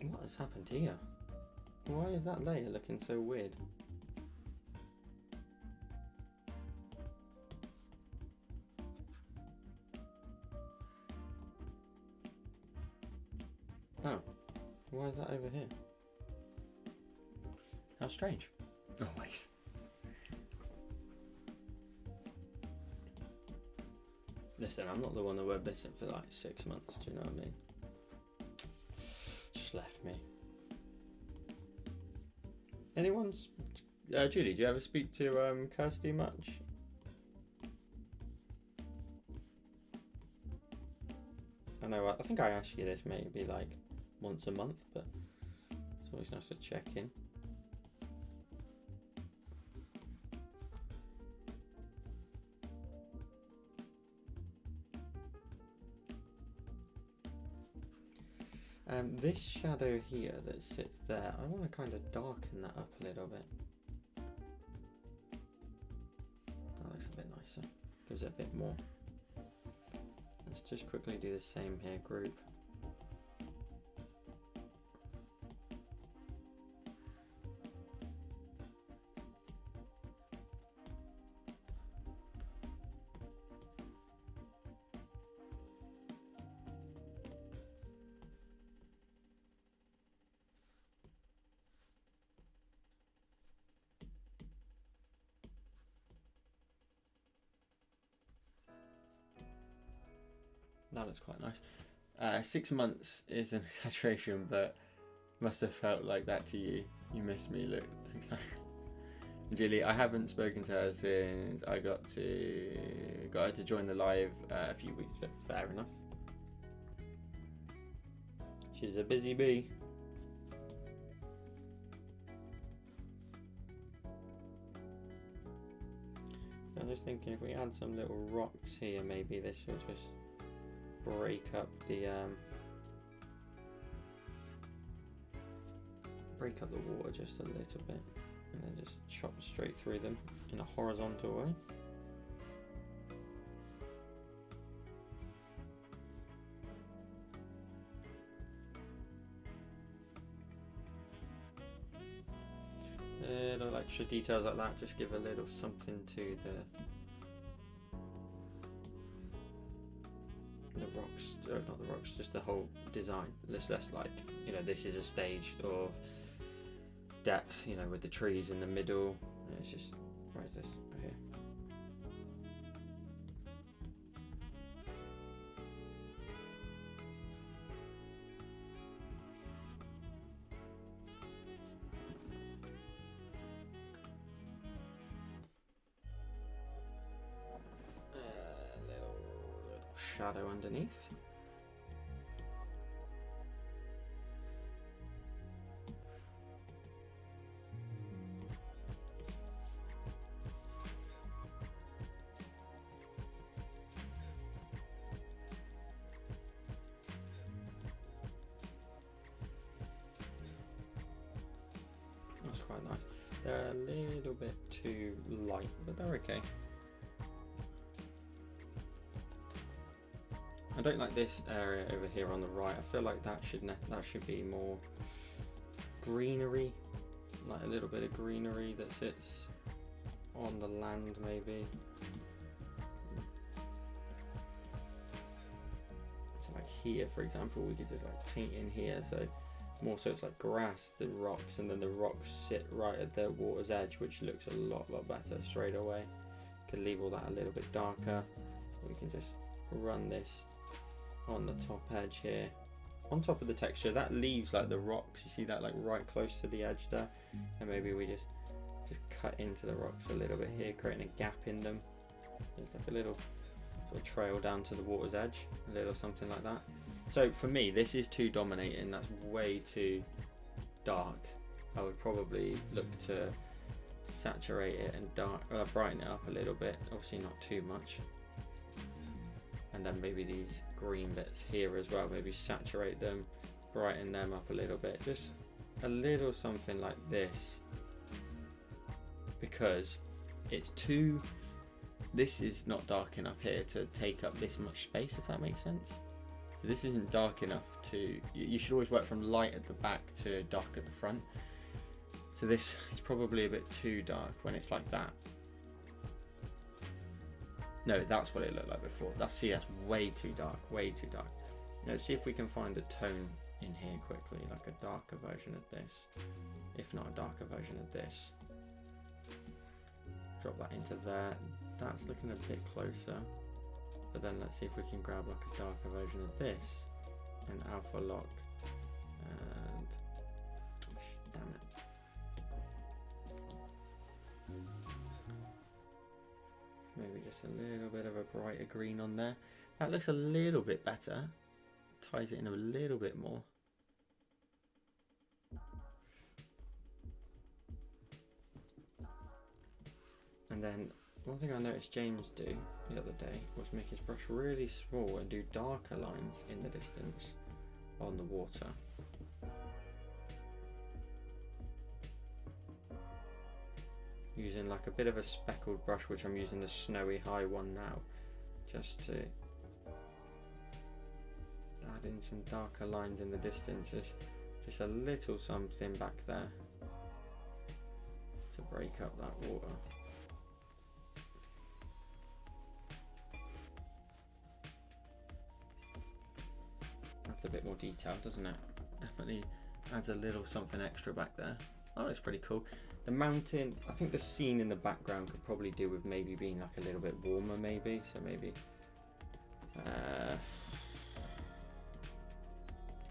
What has happened here? Why is that layer looking so weird? Oh, why is that over here? How strange. Always. Listen, I'm not the one that went missing for like 6 months, do you know what I mean? Left me. Anyone's Julie, do you ever speak to Kirsty much? I know, I think I ask you this maybe like once a month, but it's always nice to check in. This shadow here that sits there, I want to kind of darken that up a little bit. That looks a bit nicer. Gives it a bit more. Let's just quickly do the same here, group. That looks quite nice. 6 months is an exaggeration, but must have felt like that to you. You missed me, look. Julie, I haven't spoken to her since I got her to join the live a few weeks ago. Fair enough. She's a busy bee. I'm just thinking if we add some little rocks here, maybe this will just break up the water just a little bit, and then just chop straight through them in a horizontal way. Little extra details like that just give a little something to the rocks, not the rocks, just the whole design. It's less like, you know, this is a stage of depth, you know, with the trees in the middle. It's just, where is this? Oh, here. Little shadow underneath. That's quite nice. They're a little bit too light, but they're okay. I don't like this area over here on the right. I feel like that should be more greenery, like a little bit of greenery that sits on the land maybe. So like here, for example, we could just like paint in here, so more so it's like grass, the rocks, and then the rocks sit right at the water's edge, which looks a lot better straight away. Can leave all that a little bit darker. We can just run this on the top edge here, on top of the texture. That leaves like the rocks, you see that like right close to the edge there, and maybe we just cut into the rocks a little bit here, creating a gap in them. There's like a little sort of trail down to the water's edge, a little something like that. So for me, this is too dominating. That's way too dark. I would probably look to saturate it and brighten it up a little bit, obviously not too much. And then maybe these green bits here as well, maybe saturate them, brighten them up a little bit, just a little something like this, because it's too, this is not dark enough here to take up this much space, if that makes sense. So this isn't dark enough to, you should always work from light at the back to dark at the front. So this is probably a bit too dark when it's like that. No, that's what it looked like before. That's way too dark, way too dark. Let's see if we can find a tone in here quickly, like a darker version of this. If not a darker version of this. Drop that into there. That's looking a bit closer. But then let's see if we can grab like a darker version of this and alpha lock. And damn it. Maybe just a little bit of a brighter green on there. That looks a little bit better. Ties it in a little bit more. And then one thing I noticed James do the other day was make his brush really small and do darker lines in the distance on the water. Using like a bit of a speckled brush, which I'm using the Snowy High one now, just to add in some darker lines in the distance, just a little something back there to break up that water. That's a bit more detailed, doesn't it? Definitely adds a little something extra back there. Oh, that's pretty cool. The mountain, I think the scene in the background could probably do with maybe being like a little bit warmer maybe. So maybe,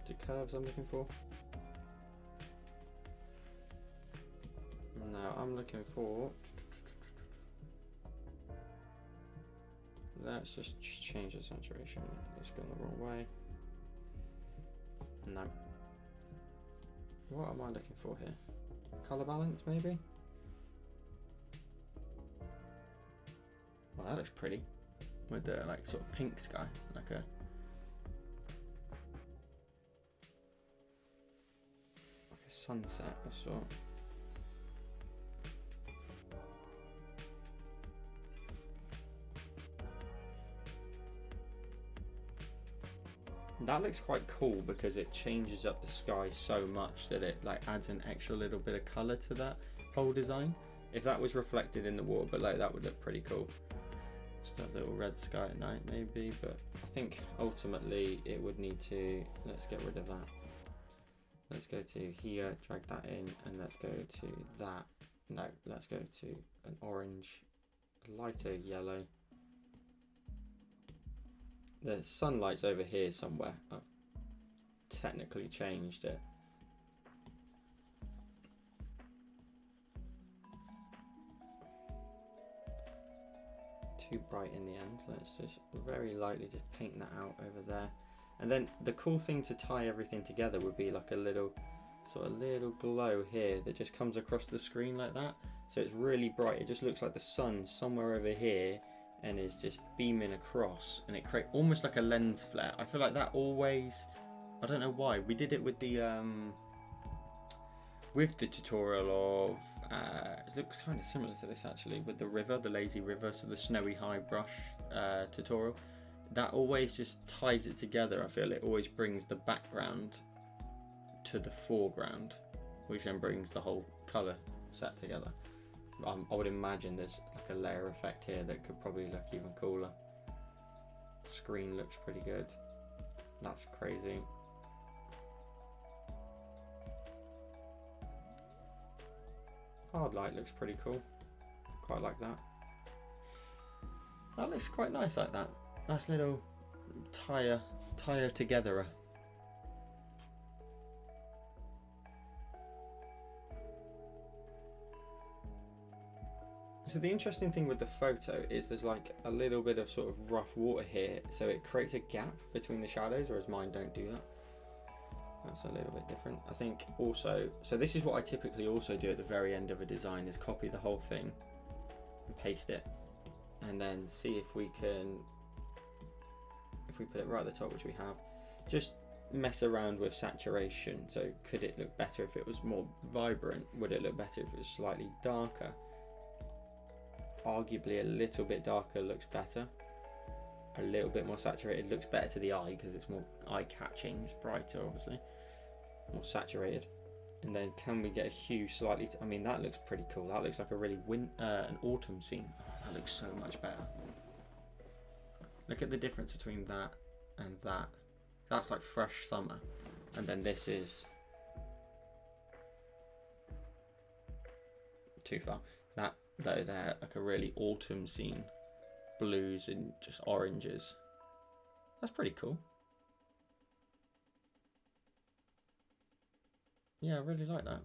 the curves I'm looking for. No, I'm looking for, let's just change the saturation. Let's go the wrong way. No. What am I looking for here? Color balance maybe? Well, that looks pretty with the like sort of pink sky, like a sunset of sort. That looks quite cool because it changes up the sky so much that it like adds an extra little bit of color to that whole design. If that was reflected in the water, but like that would look pretty cool. Just a little red sky at night maybe, but I think ultimately it would need to, let's get rid of that. Let's go to here, drag that in, and let's go to that. No, let's go to an orange, a lighter yellow. The sunlight's over here somewhere. I've technically changed it. Too bright in the end. Let's just very lightly just paint that out over there. And then the cool thing to tie everything together would be like a little sort of little glow here that just comes across the screen like that. So it's really bright. It just looks like the sun somewhere over here and is just beaming across, and it creates almost like a lens flare. I feel like that always, I don't know why, we did it with the tutorial of it looks kind of similar to this actually, with the river, the lazy river, so the Snowy High brush tutorial. That always just ties it together. I feel it always brings the background to the foreground, which then brings the whole color set together. I would imagine there's like a layer effect here that could probably look even cooler. Screen looks pretty good. That's crazy. hard light looks pretty cool. Quite like that. That looks quite nice like that. Nice little tire togetherer. So the interesting thing with the photo is there's like a little bit of sort of rough water here, so it creates a gap between the shadows, whereas mine don't do that. That's a little bit different. I think also, so this is what I typically also do at the very end of a design, is copy the whole thing and paste it, and then see if we can, if we put it right at the top, which we have, just mess around with saturation. So could it look better if it was more vibrant? Would it look better if it was slightly darker? Arguably a little bit darker looks better. A little bit more saturated looks better to the eye because it's more eye-catching. It's brighter, obviously, more saturated. And then can we get a hue slightly? I mean, that looks pretty cool. That looks like a really an autumn scene. Oh, that looks so much better. Look at the difference between that and that. That's like fresh summer, and then this is too far. That though, they're like a really autumn scene, blues and just oranges. That's pretty cool. Yeah, I really like that.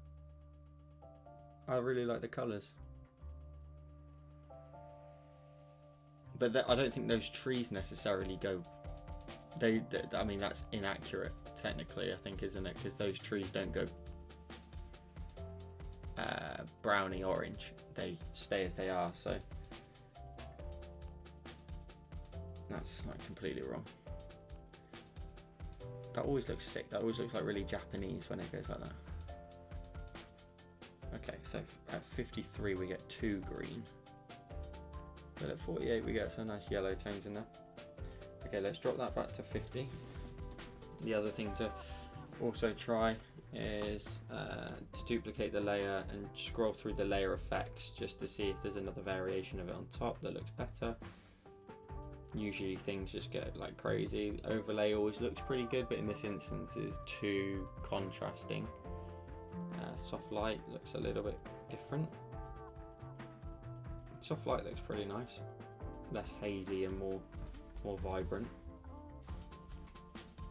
I really like the colours. But I don't think those trees necessarily go. I mean, that's inaccurate technically, I think, isn't it? Because those trees don't go browny orange. They stay as they are. So that's like completely wrong. That always looks sick. That always looks like really Japanese when it goes like that. Okay, so at 53 we get 2 green. But at 48 we get some nice yellow tones in there. Okay, let's drop that back to 50. The other thing to also try is to duplicate the layer and scroll through the layer effects just to see if there's another variation of it on top that looks better. Usually things just get like crazy. The overlay always looks pretty good, but in this instance is too contrasting. Soft light looks a little bit different. Soft light looks pretty nice, less hazy and more vibrant.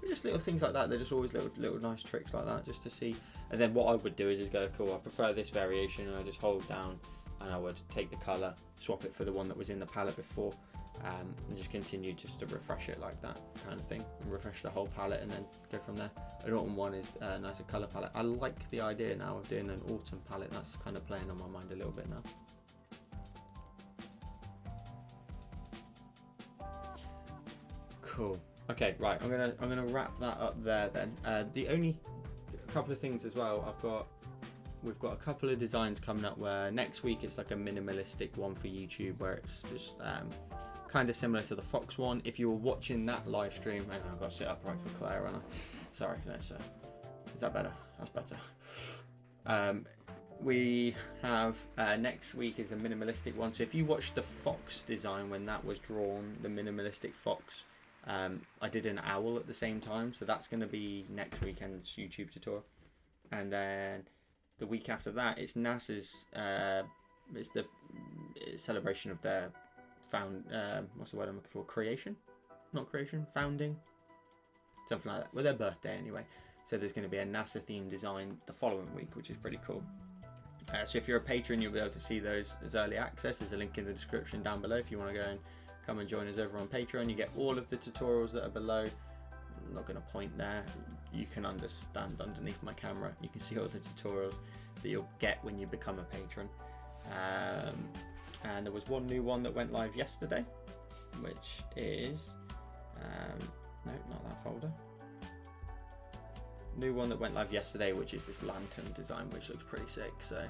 But just little things like that. They're just always little nice tricks like that, just to see. And then what I would do is go, cool, I prefer this variation, and I just hold down and I would take the color, swap it for the one that was in the palette before, and just continue just to refresh it like that kind of thing, and refresh the whole palette and then go from there. An autumn one is a nicer color palette. I like the idea now of doing an autumn palette. That's kind of playing on my mind a little bit now. Cool. Okay, right. I'm gonna wrap that up there then. The only couple of things as well. We've got a couple of designs coming up where next week it's like a minimalistic one for YouTube, where it's just kind of similar to the Fox one. If you were watching that live stream, hang on, I've got to sit upright for Claire, and sorry, let's. Is that better? That's better. We have next week is a minimalistic one. So if you watched the Fox design when that was drawn, the minimalistic Fox, I did an owl at the same time, so that's going to be next weekend's YouTube tutorial. And then the week after that, it's NASA's it's the celebration of their what's the word I'm looking for? Founding, something like that. Well, their birthday anyway. So there's going to be a NASA themed design the following week, which is pretty cool. So if you're a patron, you'll be able to see those as early access. There's a link in the description down below if you want to go and come and join us over on Patreon. You get all of the tutorials that are below. I'm not going to point there. You can understand underneath my camera. You can see all the tutorials that you'll get when you become a patron. And there was one new one that went live yesterday, which is no, not that folder. New one that went live yesterday, which is this lantern design, which looks pretty sick. So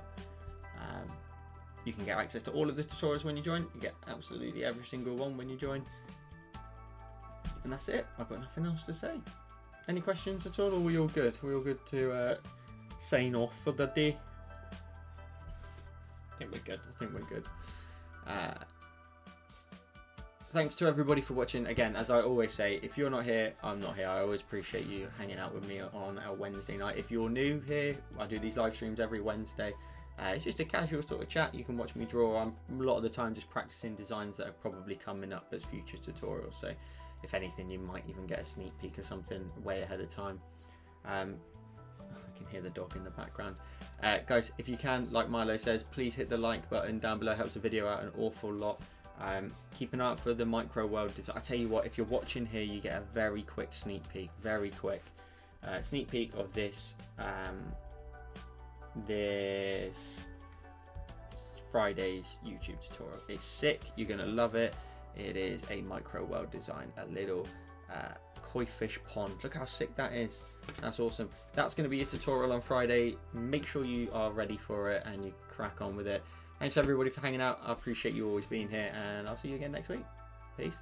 you can get access to all of the tutorials when you join. You get absolutely every single one when you join. And that's it. I've got nothing else to say. Any questions at all, or are we all good? Are we all good to sign off for the day? I think we're good. Thanks to everybody for watching. Again, as I always say, if you're not here, I'm not here. I always appreciate you hanging out with me on our Wednesday night. If you're new here, I do these live streams every Wednesday. It's just a casual sort of chat. You can watch me draw. I'm a lot of the time just practicing designs that are probably coming up as future tutorials. So if anything, you might even get a sneak peek of something way ahead of time. I can hear the dog in the background. Guys, if you can, like Milo says, please hit the like button down below. It helps the video out an awful lot. Keep an eye out for the micro world design. I tell you what, if you're watching here, you get a very quick sneak peek, sneak peek of this this Friday's YouTube tutorial. It's sick. You're gonna love it. It is a micro world design, a little koi fish pond. Look how sick that is. That's awesome. That's going to be your tutorial on Friday. Make sure you are ready for it and you crack on with it. Thanks everybody for hanging out. I appreciate you always being here, and I'll see you again next week. Peace.